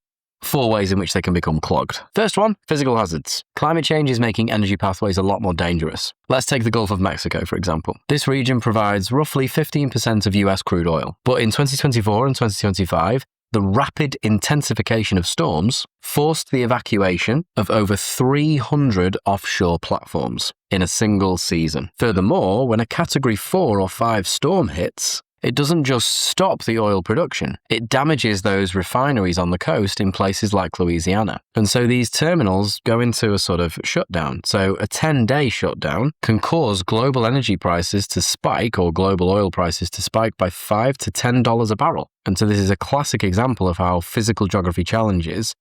4 ways in which they can become clogged. First one, physical hazards. Climate change is making energy pathways a lot more dangerous. Let's take the Gulf of Mexico, for example. This region provides roughly 15% of US crude oil. But in 2024 and 2025, the rapid intensification of storms forced the evacuation of over 300 offshore platforms in a single season. Furthermore, when a Category 4 or 5 storm hits, it doesn't just stop the oil production, it damages those refineries on the coast in places like Louisiana. And so these terminals go into a sort of shutdown. So a 10-day shutdown can cause global energy prices to spike, or global oil prices to spike, by $5 to $10 a barrel. And so this is a classic example of how physical geography challenges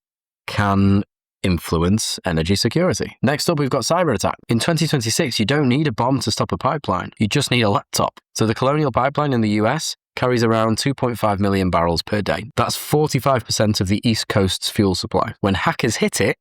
can influence energy security. Next up, we've got cyber attack. In 2026, you don't need a bomb to stop a pipeline. You just need a laptop. So the Colonial Pipeline in the US carries around 2.5 million barrels per day. That's 45% of the East Coast's fuel supply. When hackers hit it,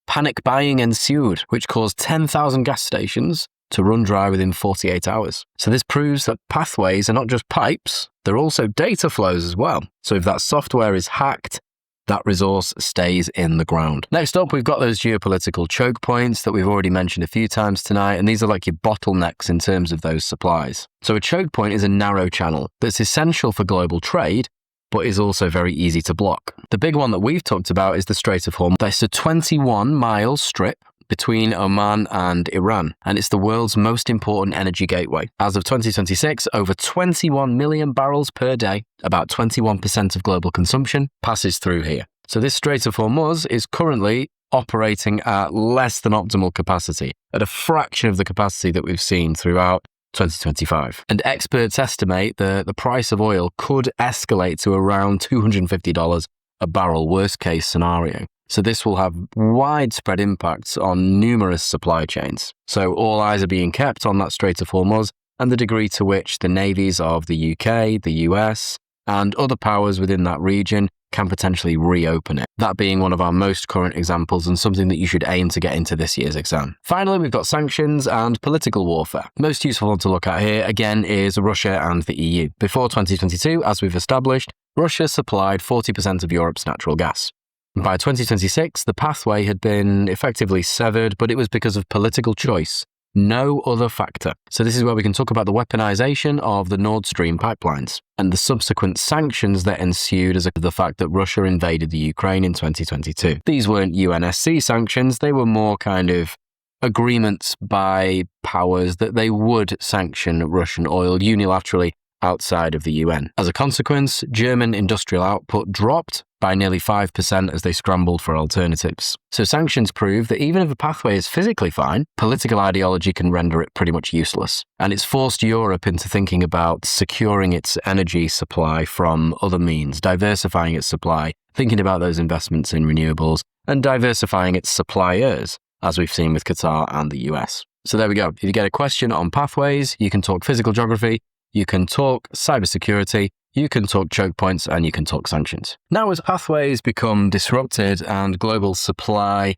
panic buying ensued, which caused 10,000 gas stations to run dry within 48 hours. So this proves that pathways are not just pipes, they're also data flows as well. So if that software is hacked, that resource stays in the ground. Next up, we've got those geopolitical choke points that we've already mentioned a few times tonight, and these are like your bottlenecks in terms of those supplies. So a choke point is a narrow channel that's essential for global trade, but is also very easy to block. The big one that we've talked about is the Strait of Hormuz. It's a 21-mile strip between Oman and Iran, and it's the world's most important energy gateway. As of 2026, over 21 million barrels per day, about 21% of global consumption, passes through here. So this Strait of Hormuz is currently operating at less than optimal capacity, at a fraction of the capacity that we've seen throughout 2025. And experts estimate that the price of oil could escalate to around $250 a barrel, worst case scenario. So this will have widespread impacts on numerous supply chains. So all eyes are being kept on that Strait of Hormuz and the degree to which the navies of the UK, the US, and other powers within that region can potentially reopen it. That being one of our most current examples and something that you should aim to get into this year's exam. Finally, we've got sanctions and political warfare. Most useful one to look at here, again, is Russia and the EU. Before 2022, as we've established, Russia supplied 40% of Europe's natural gas. By 2026, the pathway had been effectively severed, but it was because of political choice, no other factor. So this is where we can talk about the weaponization of the Nord Stream pipelines and the subsequent sanctions that ensued as the fact that Russia invaded the Ukraine in 2022. These weren't UNSC sanctions, they were more kind of agreements by powers that they would sanction Russian oil unilaterally outside of the UN. As a consequence, German industrial output dropped by nearly 5% as they scrambled for alternatives. So sanctions prove that even if a pathway is physically fine, political ideology can render it pretty much useless. And it's forced Europe into thinking about securing its energy supply from other means, diversifying its supply, thinking about those investments in renewables, and diversifying its suppliers, as we've seen with Qatar and the US. So there we go. If you get a question on pathways, you can talk physical geography, you can talk cybersecurity, you can talk choke points, and you can talk sanctions. Now, as pathways become disrupted and global supply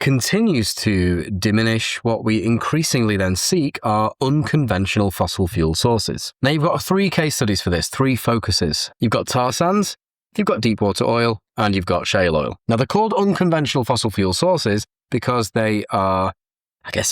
continues to diminish, what we increasingly then seek are unconventional fossil fuel sources. Now, you've got 3 case studies for this, 3 focuses. You've got tar sands, you've got deep water oil, and you've got shale oil. Now, they're called unconventional fossil fuel sources because they are,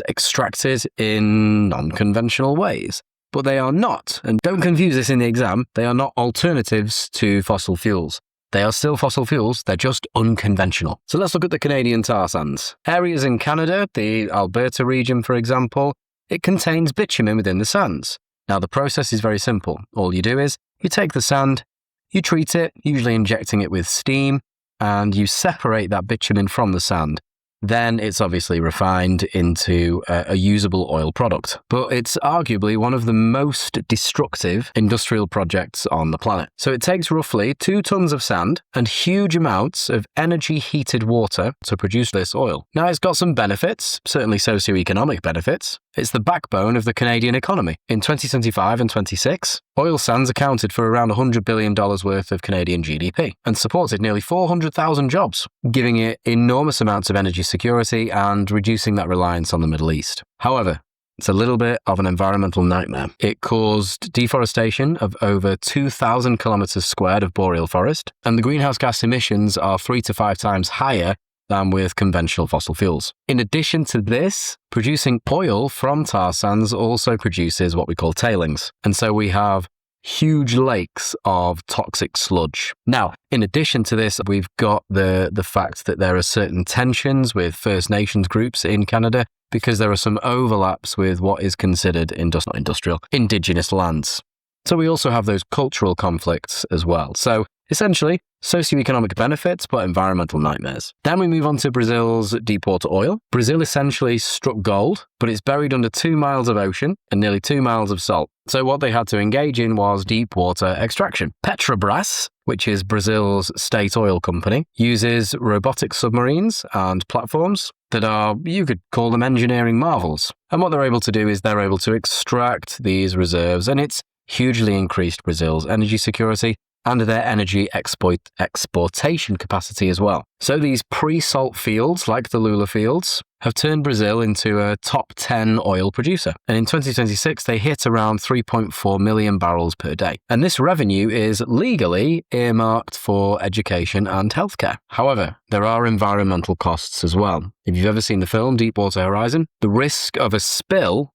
extracted in non-conventional ways. But they are not, and don't confuse this in the exam, they are not alternatives to fossil fuels. They are still fossil fuels, they're just unconventional. So let's look at the Canadian tar sands. Areas in Canada, the Alberta region for example, it contains bitumen within the sands. Now, the process is very simple. All you do is you take the sand, you treat it, usually injecting it with steam, and you separate that bitumen from the sand. Then it's obviously refined into a usable oil product. But it's arguably one of the most destructive industrial projects on the planet. So it takes roughly 2 tons of sand and huge amounts of energy-heated water to produce this oil. Now, it's got some benefits, certainly socioeconomic benefits. It's the backbone of the Canadian economy. In 2025 and 26, oil sands accounted for around $100 billion worth of Canadian GDP and supported nearly 400,000 jobs, giving it enormous amounts of energy security and reducing that reliance on the Middle East. However, it's a little bit of an environmental nightmare. It caused deforestation of over 2,000 kilometers squared of boreal forest, and the greenhouse gas emissions are 3 to 5 times higher than with conventional fossil fuels. In addition to this, producing oil from tar sands also produces what we call tailings. And so we have huge lakes of toxic sludge. Now, in addition to this, we've got the fact that there are certain tensions with First Nations groups in Canada because there are some overlaps with what is considered indigenous lands. So we also have those cultural conflicts as well. So essentially, socioeconomic benefits, but environmental nightmares. Then we move on to Brazil's deepwater oil. Brazil essentially struck gold, but it's buried under 2 miles of ocean and nearly 2 miles of salt. So what they had to engage in was deepwater extraction. Petrobras, which is Brazil's state oil company, uses robotic submarines and platforms that are, you could call them engineering marvels. And what they're able to do is they're able to extract these reserves, and it's hugely increased Brazil's energy security and their energy exportation capacity as well. So these pre-salt fields, like the Lula fields, have turned Brazil into a top 10 oil producer. And in 2026, they hit around 3.4 million barrels per day. And this revenue is legally earmarked for education and healthcare. However, there are environmental costs as well. If you've ever seen the film Deepwater Horizon, the risk of a spill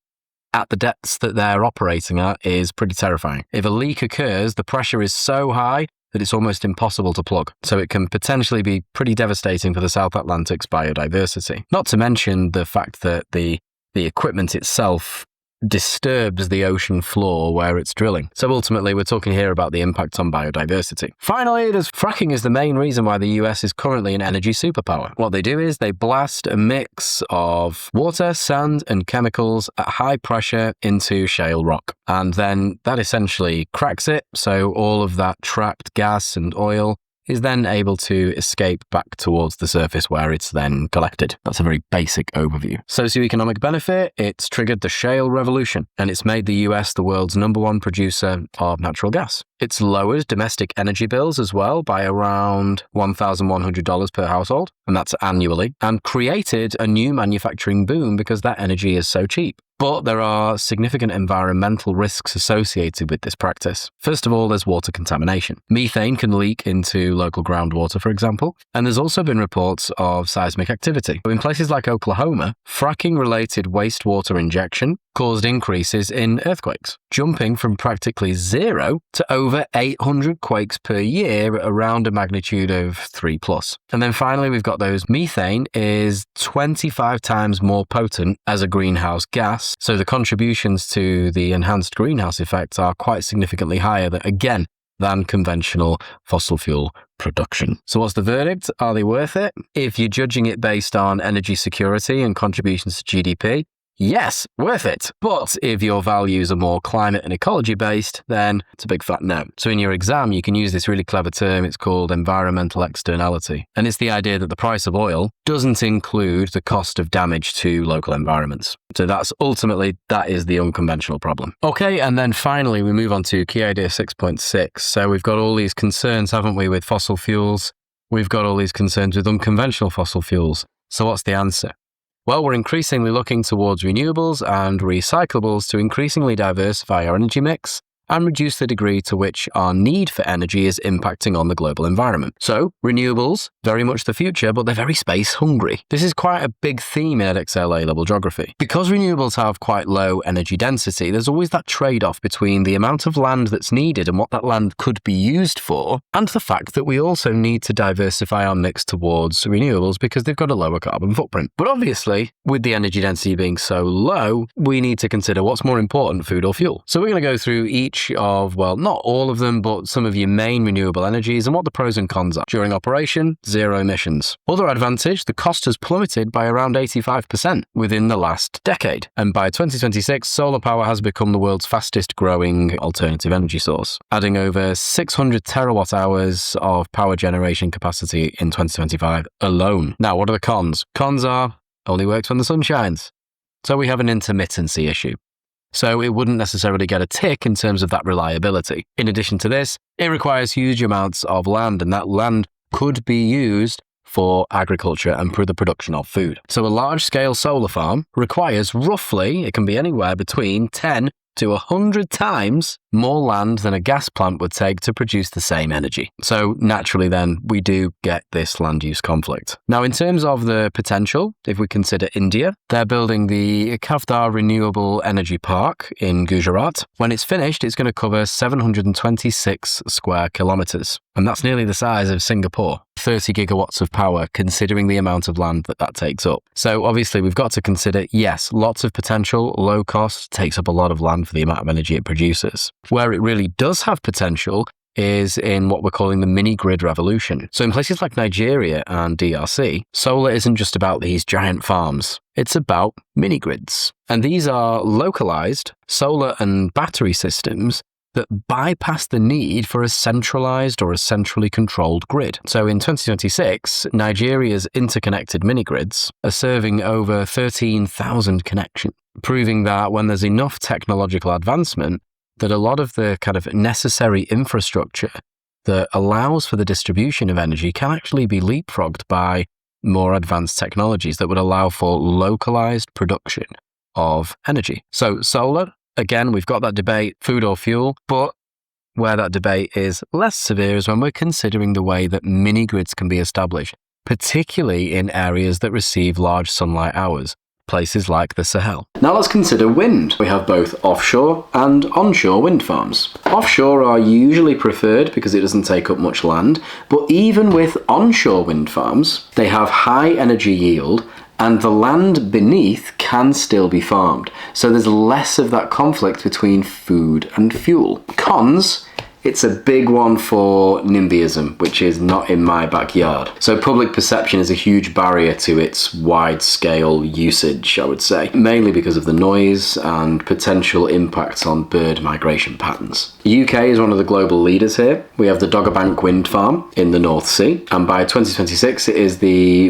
at the depths that they're operating at is pretty terrifying. If a leak occurs, the pressure is so high that it's almost impossible to plug. So it can potentially be pretty devastating for the South Atlantic's biodiversity. Not to mention the fact that the equipment itself disturbs the ocean floor where it's drilling. So ultimately, we're talking here about the impact on biodiversity. Finally, fracking is the main reason why the US is currently an energy superpower. What they do is they blast a mix of water, sand, and chemicals at high pressure into shale rock. And then that essentially cracks it, so all of that trapped gas and oil is then able to escape back towards the surface where it's then collected. That's a very basic overview. Socioeconomic benefit, it's triggered the shale revolution, and it's made the US the world's #1 producer of natural gas. It's lowered domestic energy bills as well by around $1,100 per household, and that's annually, and created a new manufacturing boom because that energy is so cheap. But there are significant environmental risks associated with this practice. First of all, there's water contamination. Methane can leak into local groundwater, for example, and there's also been reports of seismic activity. In places like Oklahoma, fracking-related wastewater injection caused increases in earthquakes, jumping from practically 0 to over 800 quakes per year at around a magnitude of 3+. And then finally, we've got those methane is 25 times more potent as a greenhouse gas. So the contributions to the enhanced greenhouse effect are quite significantly higher than conventional fossil fuel production. So what's the verdict? Are they worth it? If you're judging it based on energy security and contributions to GDP, yes, worth it. But if your values are more climate and ecology based, then it's a big fat no. So in your exam, you can use this really clever term. It's called environmental externality. And it's the idea that the price of oil doesn't include the cost of damage to local environments. So that is the unconventional problem. Okay, and then finally, we move on to key idea 6.6. So we've got all these concerns, haven't we, with fossil fuels? We've got all these concerns with unconventional fossil fuels. So what's the answer? Well, we're increasingly looking towards renewables and recyclables to increasingly diversify our energy mix and reduce the degree to which our need for energy is impacting on the global environment. So, renewables, very much the future, but they're very space hungry. This is quite a big theme in Edexcel A-level geography. Because renewables have quite low energy density, there's always that trade-off between the amount of land that's needed and what that land could be used for, and the fact that we also need to diversify our mix towards renewables because they've got a lower carbon footprint. But obviously, with the energy density being so low, we need to consider what's more important, food or fuel. So we're going to go through each of, well, not all of them, but some of your main renewable energies and what the pros and cons are. During operation, zero emissions. Other advantage, the cost has plummeted by around 85% within the last decade. And by 2026, solar power has become the world's fastest growing alternative energy source, adding over 600 terawatt hours of power generation capacity in 2025 alone. Now, what are the cons? Cons are only works when the sun shines. So we have an intermittency issue. So it wouldn't necessarily get a tick in terms of that reliability. In addition to this, it requires huge amounts of land, and that land could be used for agriculture and for the production of food. So a large-scale solar farm requires roughly, it can be anywhere between 10 to 100 times more land than a gas plant would take to produce the same energy. So naturally then, we do get this land use conflict. Now, in terms of the potential, if we consider India, they're building the Kavdar Renewable Energy Park in Gujarat. When it's finished, it's going to cover 726 square kilometers. And that's nearly the size of Singapore. 30 gigawatts of power, considering the amount of land that takes up. So obviously we've got to consider, yes, lots of potential, low cost, takes up a lot of land for the amount of energy it produces. Where it really does have potential is in what we're calling the mini-grid revolution. So in places like Nigeria and DRC, solar isn't just about these giant farms. It's about mini-grids. And these are localized solar and battery systems that bypass the need for a centralized or a centrally controlled grid. So in 2026, Nigeria's interconnected mini-grids are serving over 13,000 connections, proving that when there's enough technological advancement, that a lot of the kind of necessary infrastructure that allows for the distribution of energy can actually be leapfrogged by more advanced technologies that would allow for localized production of energy. So solar, again, we've got that debate, food or fuel, but where that debate is less severe is when we're considering the way that mini-grids can be established, particularly in areas that receive large sunlight hours, places like the Sahel. Now let's consider wind. We have both offshore and onshore wind farms. Offshore are usually preferred because it doesn't take up much land, but even with onshore wind farms, they have high energy yield and the land beneath can still be farmed. So there's less of that conflict between food and fuel. Cons, it's a big one for NIMBYism, which is not in my backyard. So public perception is a huge barrier to its wide-scale usage, I would say, mainly because of the noise and potential impacts on bird migration patterns. The UK is one of the global leaders here. We have the Dogger Bank wind farm in the North Sea, and by 2026 it is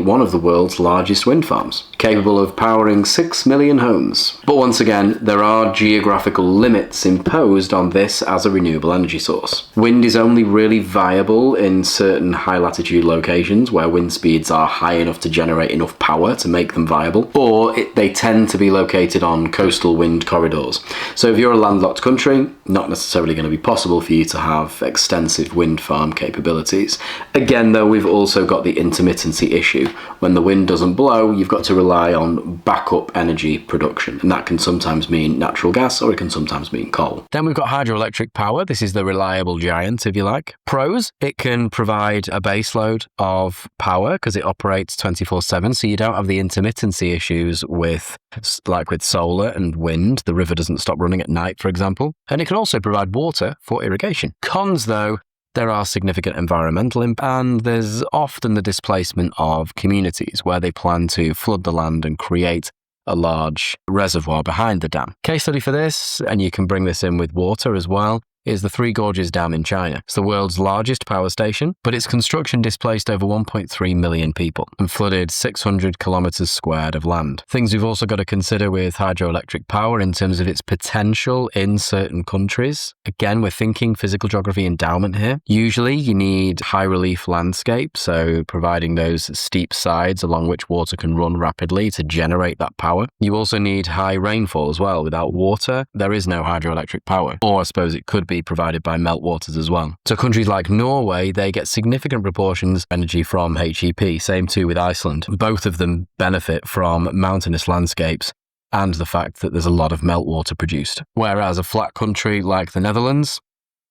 one of the world's largest wind farms, capable of powering 6 million homes. But once again, there are geographical limits imposed on this as a renewable energy source. Wind is only really viable in certain high latitude locations where wind speeds are high enough to generate enough power to make them viable, or they tend to be located on coastal wind corridors. So if you're a landlocked country, not necessarily going to be possible for you to have extensive wind farm capabilities. Again though, we've also got the intermittency issue. When the wind doesn't blow, you've got to rely on backup energy production, and that can sometimes mean natural gas or it can sometimes mean coal. Then we've got hydroelectric power. This is the reliable giant, if you like. Pros, it can provide a baseload of power because it operates 24/7, so you don't have the intermittency issues with solar and wind. The river doesn't stop running at night, for example. And it can also provide water for irrigation. Cons, though, there are significant environmental impacts, and there's often the displacement of communities where they plan to flood the land and create a large reservoir behind the dam. Case study for this, and you can bring this in with water as well, is the Three Gorges Dam in China. It's the world's largest power station, but its construction displaced over 1.3 million people and flooded 600 kilometers squared of land. Things we've also got to consider with hydroelectric power in terms of its potential in certain countries. Again, we're thinking physical geography endowment here. Usually you need high relief landscape, so providing those steep sides along which water can run rapidly to generate that power. You also need high rainfall as well. Without water, there is no hydroelectric power, or I suppose it could be provided by meltwaters as well. So countries like Norway, they get significant proportions of energy from HEP, same too with Iceland. Both of them benefit from mountainous landscapes and the fact that there's a lot of meltwater produced. Whereas a flat country like the Netherlands,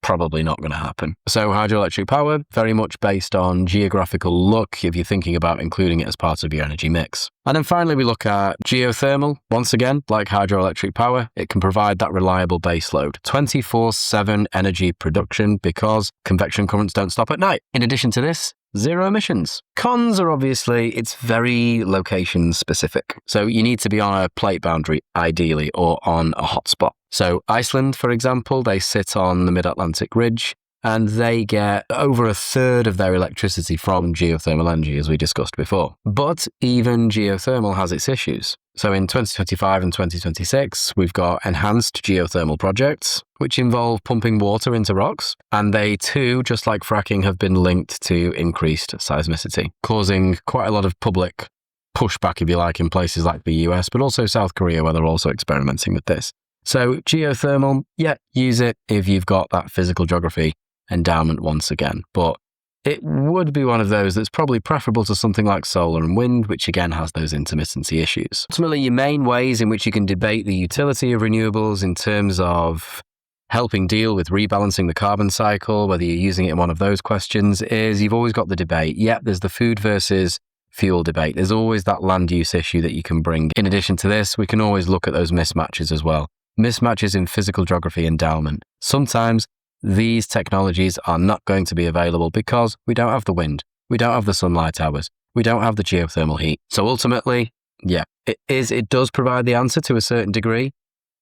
probably not going to happen. So hydroelectric power, very much based on geographical look if you're thinking about including it as part of your energy mix. And then finally, we look at geothermal. Once again, like hydroelectric power, it can provide that reliable baseload, 24/7 energy production because convection currents don't stop at night. In addition to this, zero emissions. Cons are obviously, it's very location specific. So you need to be on a plate boundary, ideally, or on a hotspot. So Iceland, for example, they sit on the mid-Atlantic ridge and they get over a third of their electricity from geothermal energy, as we discussed before. But even geothermal has its issues. So in 2025 and 2026, we've got enhanced geothermal projects, which involve pumping water into rocks. And they too, just like fracking, have been linked to increased seismicity, causing quite a lot of public pushback, if you like, in places like the US, but also South Korea, where they're also experimenting with this. So geothermal, yeah, use it if you've got that physical geography endowment once again. But it would be one of those that's probably preferable to something like solar and wind, which again has those intermittency issues. Ultimately, your main ways in which you can debate the utility of renewables in terms of helping deal with rebalancing the carbon cycle, whether you're using it in one of those questions, is you've always got the debate. Yep, there's the food versus fuel debate. There's always that land use issue that you can bring. In addition to this, we can always look at those mismatches as well. Mismatches in physical geography endowment. Sometimes these technologies are not going to be available because we don't have the wind, we don't have the sunlight hours, we don't have the geothermal heat. So ultimately, yeah, it does provide the answer to a certain degree,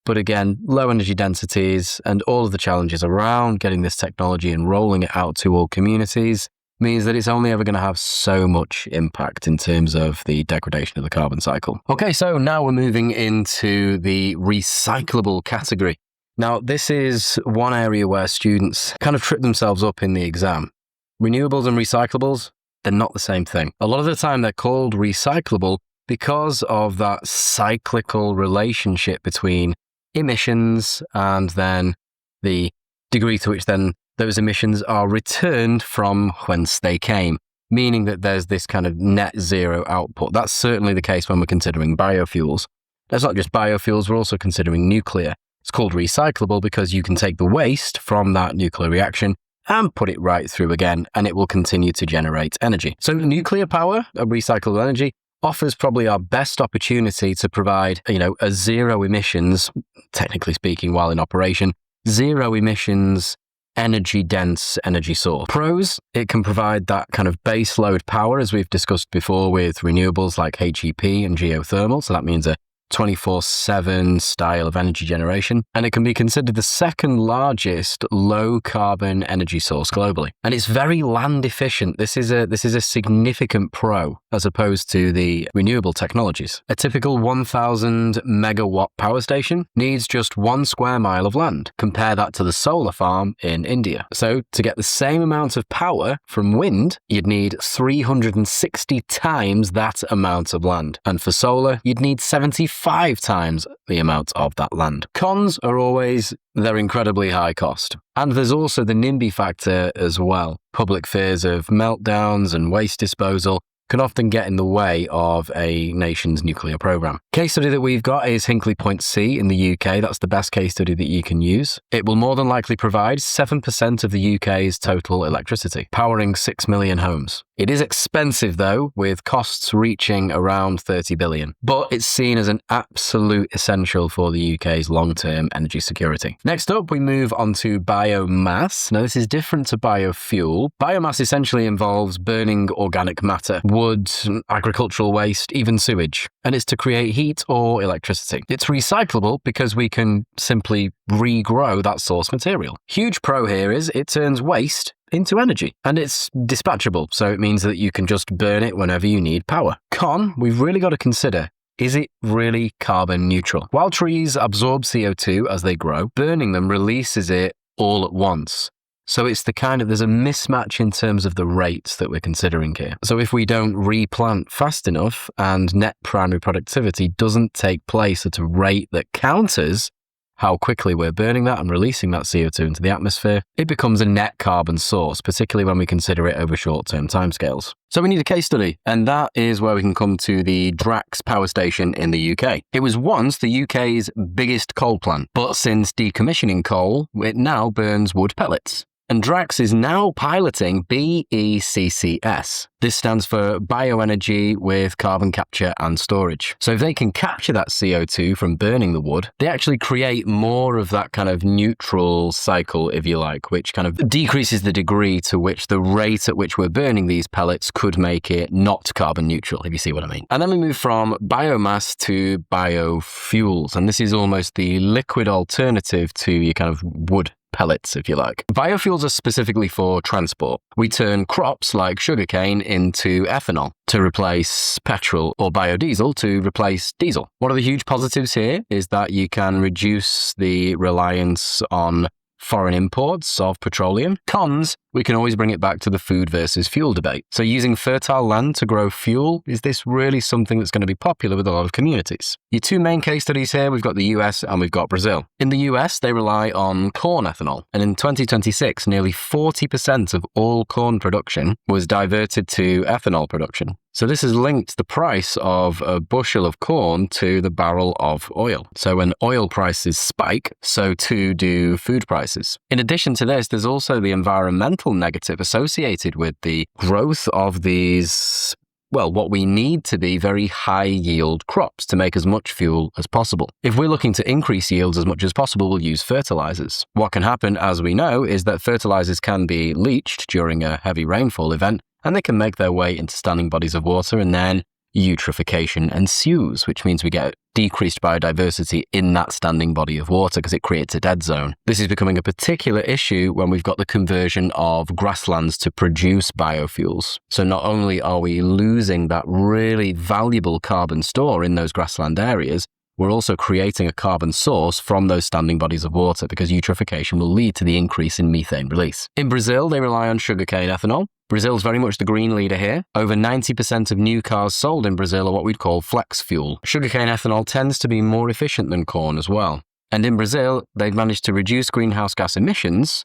but again, low energy densities and all of the challenges around getting this technology and rolling it out to all communities means that it's only ever going to have so much impact in terms of the degradation of the carbon cycle. Okay, so now we're moving into the recyclable category. Now, this is one area where students kind of trip themselves up in the exam. Renewables and recyclables, they're not the same thing. A lot of the time they're called recyclable because of that cyclical relationship between emissions and then the degree to which then those emissions are returned from whence they came, meaning that there's this kind of net zero output. That's certainly the case when we're considering biofuels. That's not just biofuels, we're also considering nuclear. It's called recyclable because you can take the waste from that nuclear reaction and put it right through again, and it will continue to generate energy. So nuclear power, recyclable energy, offers probably our best opportunity to provide, a zero emissions, technically speaking, while in operation, zero emissions energy-dense energy source. Pros, it can provide that kind of base load power, as we've discussed before with renewables like HEP and geothermal. So that means a 24/7 style of energy generation, and it can be considered the second largest low carbon energy source globally. And it's very land efficient. This is a significant pro as opposed to the renewable technologies. A typical 1,000 megawatt power station needs just 1 square mile of land. Compare that to the solar farm in India. So to get the same amount of power from wind, you'd need 360 times that amount of land. And for solar, you'd need 75 times the amount of that land. Cons are always their incredibly high cost. And there's also the NIMBY factor as well. Public fears of meltdowns and waste disposal can often get in the way of a nation's nuclear program. Case study that we've got is Hinkley Point C in the UK. That's the best case study that you can use. It will more than likely provide 7% of the UK's total electricity, powering 6 million homes. It is expensive though, with costs reaching around 30 billion, but it's seen as an absolute essential for the UK's long-term energy security. Next up, we move on to biomass. Now, this is different to biofuel. Biomass essentially involves burning organic matter, wood, agricultural waste, even sewage. And it's to create heat or electricity. It's recyclable because we can simply regrow that source material. Huge pro here is it turns waste into energy, and it's dispatchable, so it means that you can just burn it whenever you need power. Con, we've really got to consider, is it really carbon neutral? While trees absorb CO2 as they grow, burning them releases it all at once. So it's there's a mismatch in terms of the rates that we're considering here. So if we don't replant fast enough and net primary productivity doesn't take place at a rate that counters how quickly we're burning that and releasing that CO2 into the atmosphere, it becomes a net carbon source, particularly when we consider it over short-term timescales. So we need a case study, and that is where we can come to the Drax power station in the UK. It was once the UK's biggest coal plant, but since decommissioning coal, it now burns wood pellets. And Drax is now piloting BECCS. This stands for Bioenergy with Carbon Capture and Storage. So if they can capture that CO2 from burning the wood, they actually create more of that kind of neutral cycle, if you like, which kind of decreases the degree to which the rate at which we're burning these pellets could make it not carbon neutral, if you see what I mean. And then we move from biomass to biofuels. And this is almost the liquid alternative to your kind of wood pellets, if you like. Biofuels are specifically for transport. We turn crops like sugarcane into ethanol to replace petrol, or biodiesel to replace diesel. One of the huge positives here is that you can reduce the reliance on foreign imports of petroleum. Cons, we can always bring it back to the food versus fuel debate. So using fertile land to grow fuel, is this really something that's going to be popular with a lot of communities? Your two main case studies here, we've got the US and we've got Brazil. In the US, they rely on corn ethanol. And in 2026, nearly 40% of all corn production was diverted to ethanol production. So this has linked the price of a bushel of corn to the barrel of oil. So when oil prices spike, so too do food prices. In addition to this, there's also the environmental negative associated with the growth of these, what we need to be very high yield crops to make as much fuel as possible. If we're looking to increase yields as much as possible, we'll use fertilizers. What can happen, as we know, is that fertilizers can be leached during a heavy rainfall event, and they can make their way into standing bodies of water, and then eutrophication ensues, which means we get decreased biodiversity in that standing body of water because it creates a dead zone. This is becoming a particular issue when we've got the conversion of grasslands to produce biofuels. So not only are we losing that really valuable carbon store in those grassland areas, we're also creating a carbon source from those standing bodies of water because eutrophication will lead to the increase in methane release. In Brazil, they rely on sugarcane ethanol. Brazil's very much the green leader here. Over 90% of new cars sold in Brazil are what we'd call flex fuel. Sugarcane ethanol tends to be more efficient than corn as well. And in Brazil, they've managed to reduce greenhouse gas emissions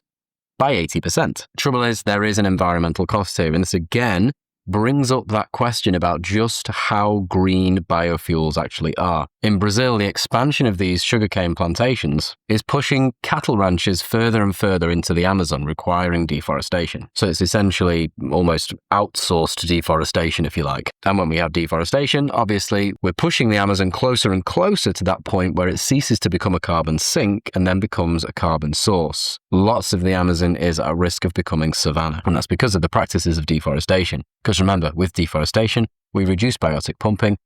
by 80%. Trouble is, there is an environmental cost here, and this again brings up that question about just how green biofuels actually are. In Brazil, the expansion of these sugarcane plantations is pushing cattle ranches further and further into the Amazon, requiring deforestation. So it's essentially almost outsourced deforestation, if you like. And when we have deforestation, obviously, we're pushing the Amazon closer and closer to that point where it ceases to become a carbon sink and then becomes a carbon source. Lots of the Amazon is at risk of becoming savanna, and that's because of the practices of deforestation. Because remember, with deforestation, we reduce biotic pumping,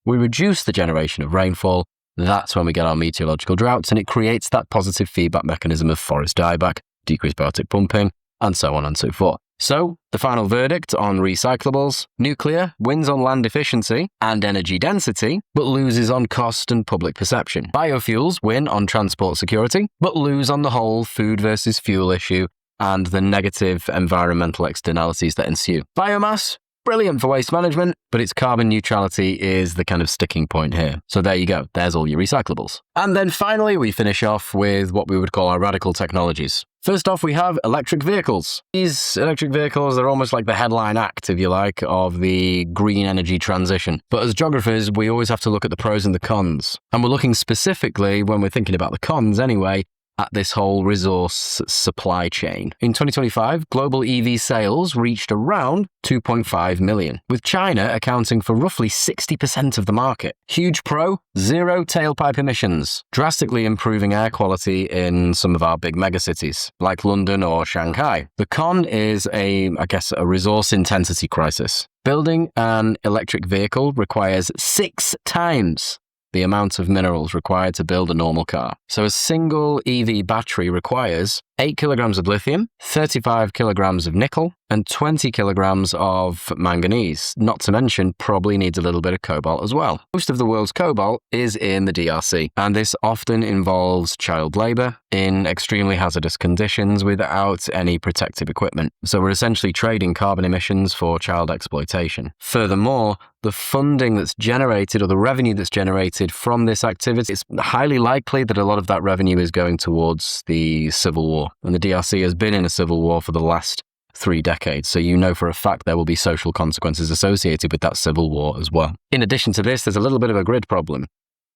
we reduce the generation of rainfall. That's when we get our meteorological droughts, and it creates that positive feedback mechanism of forest dieback, decreased biotic pumping, and so on and so forth. So, the final verdict on recyclables: nuclear wins on land efficiency and energy density, but loses on cost and public perception. Biofuels win on transport security, but lose on the whole food versus fuel issue and the negative environmental externalities that ensue. Biomass, brilliant for waste management, but its carbon neutrality is the kind of sticking point here. So there you go, there's all your recyclables. And then finally, we finish off with what we would call our radical technologies. First off, we have electric vehicles. These electric vehicles are almost like the headline act, if you like, of the green energy transition. But as geographers, we always have to look at the pros and the cons. And we're looking specifically, when we're thinking about the cons anyway, at this whole resource supply chain. In 2025, global EV sales reached around 2.5 million, with China accounting for roughly 60% of the market. Huge pro, zero tailpipe emissions, drastically improving air quality in some of our big megacities, like London or Shanghai. The con is a resource intensity crisis. Building an electric vehicle requires 6 times the amount of minerals required to build a normal car. So a single EV battery requires 8 kilograms of lithium, 35 kilograms of nickel, and 20 kilograms of manganese, not to mention probably needs a little bit of cobalt as well. Most of the world's cobalt is in the DRC, and this often involves child labor in extremely hazardous conditions without any protective equipment. So we're essentially trading carbon emissions for child exploitation. Furthermore, the funding that's generated or the revenue that's generated from this activity, it's highly likely that a lot of that revenue is going towards the civil war. And the DRC has been in a civil war for the last 3 decades, so you know for a fact there will be social consequences associated with that civil war as well. In addition to this, there's a little bit of a grid problem.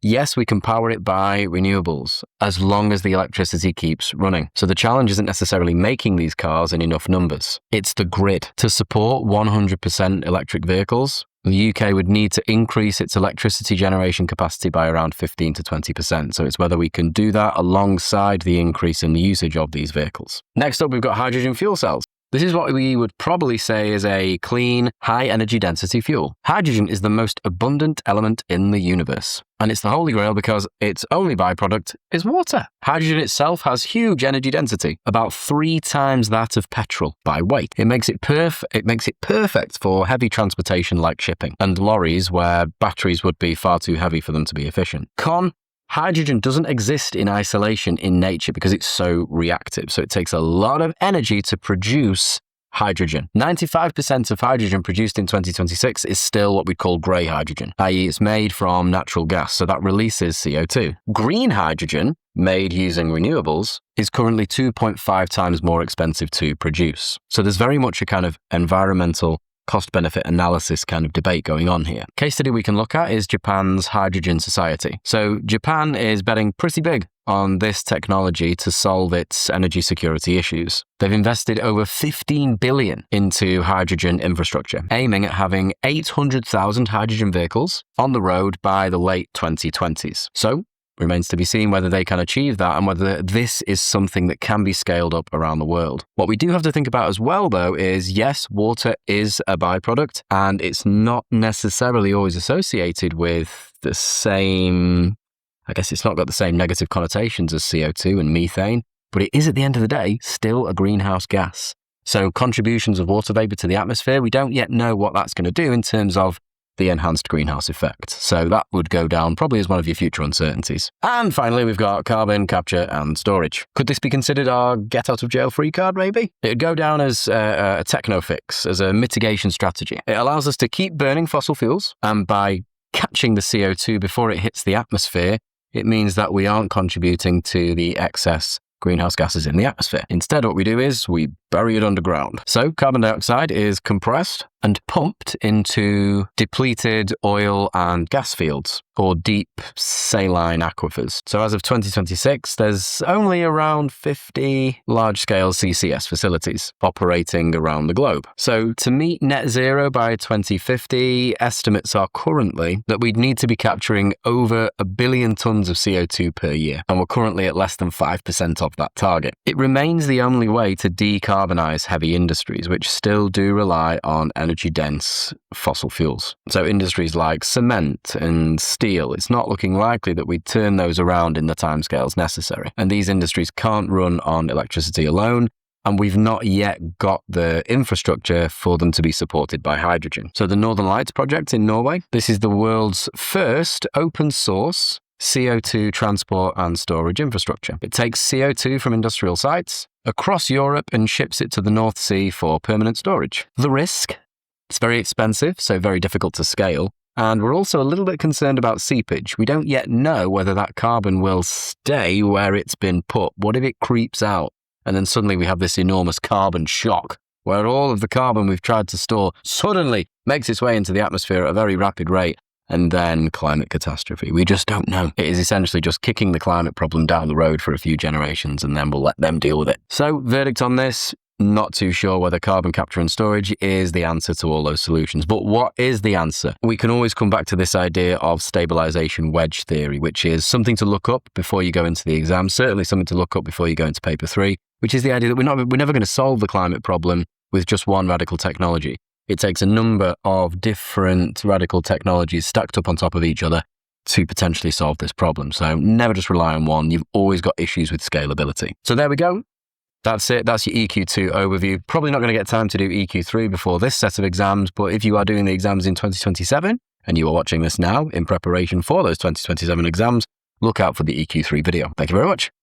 Yes, we can power it by renewables, as long as the electricity keeps running. So the challenge isn't necessarily making these cars in enough numbers. It's the grid. To support 100% electric vehicles, the UK would need to increase its electricity generation capacity by around 15 to 20%. So it's whether we can do that alongside the increase in the usage of these vehicles. Next up, we've got hydrogen fuel cells. This is what we would probably say is a clean, high energy density fuel. Hydrogen is the most abundant element in the universe. And it's the holy grail because its only byproduct is water. Hydrogen itself has huge energy density, about 3 times that of petrol by weight. It makes it perfect for heavy transportation like shipping and lorries where batteries would be far too heavy for them to be efficient. Con: hydrogen doesn't exist in isolation in nature because it's so reactive. So it takes a lot of energy to produce hydrogen. 95% of hydrogen produced in 2026 is still what we call grey hydrogen, i.e. it's made from natural gas, so that releases CO2. Green hydrogen, made using renewables, is currently 2.5 times more expensive to produce. So there's very much a kind of environmental cost-benefit analysis kind of debate going on here. Case study we can look at is Japan's hydrogen society. So Japan is betting pretty big on this technology to solve its energy security issues. They've invested over 15 billion into hydrogen infrastructure, aiming at having 800,000 hydrogen vehicles on the road by the late 2020s. So remains to be seen whether they can achieve that and whether this is something that can be scaled up around the world. What we do have to think about as well, though, is yes, water is a byproduct and it's not necessarily always associated with the same, it's not got the same negative connotations as CO2 and methane, but it is at the end of the day still a greenhouse gas. So contributions of water vapor to the atmosphere, we don't yet know what that's going to do in terms of the enhanced greenhouse effect. So that would go down probably as one of your future uncertainties. And finally, we've got carbon capture and storage. Could this be considered our get out of jail free card, maybe? It would go down as a techno fix, as a mitigation strategy. It allows us to keep burning fossil fuels, and by catching the CO2 before it hits the atmosphere, it means that we aren't contributing to the excess greenhouse gases in the atmosphere. Instead, what we do is we bury it underground. So carbon dioxide is compressed and pumped into depleted oil and gas fields or deep saline aquifers. So as of 2026, there's only around 50 large-scale CCS facilities operating around the globe. So to meet net zero by 2050, estimates are currently that we'd need to be capturing over 1 billion tons of CO2 per year, and we're currently at less than 5% of that target. It remains the only way to decarbonize heavy industries, which still do rely on energy-dense fossil fuels. So industries like cement and steel, it's not looking likely that we'd turn those around in the timescales necessary. And these industries can't run on electricity alone, and we've not yet got the infrastructure for them to be supported by hydrogen. So the Northern Lights project in Norway, this is the world's first open source CO2 transport and storage infrastructure. It takes CO2 from industrial sites across Europe and ships it to the North Sea for permanent storage. The risk? It's very expensive, so very difficult to scale. And we're also a little bit concerned about seepage. We don't yet know whether that carbon will stay where it's been put. What if it creeps out? And then suddenly we have this enormous carbon shock, where all of the carbon we've tried to store suddenly makes its way into the atmosphere at a very rapid rate and then climate catastrophe. We just don't know. It is essentially just kicking the climate problem down the road for a few generations, and then we'll let them deal with it. So, verdict on this, not too sure whether carbon capture and storage is the answer to all those solutions. But what is the answer? We can always come back to this idea of stabilization wedge theory, which is something to look up before you go into the exam, certainly something to look up before you go into paper 3, which is the idea that we're never going to solve the climate problem with just one radical technology. It takes a number of different radical technologies stacked up on top of each other to potentially solve this problem. So never just rely on one. You've always got issues with scalability. So there we go. That's it. That's your EQ2 overview. Probably not going to get time to do EQ3 before this set of exams, but if you are doing the exams in 2027 and you are watching this now in preparation for those 2027 exams, look out for the EQ3 video. Thank you very much.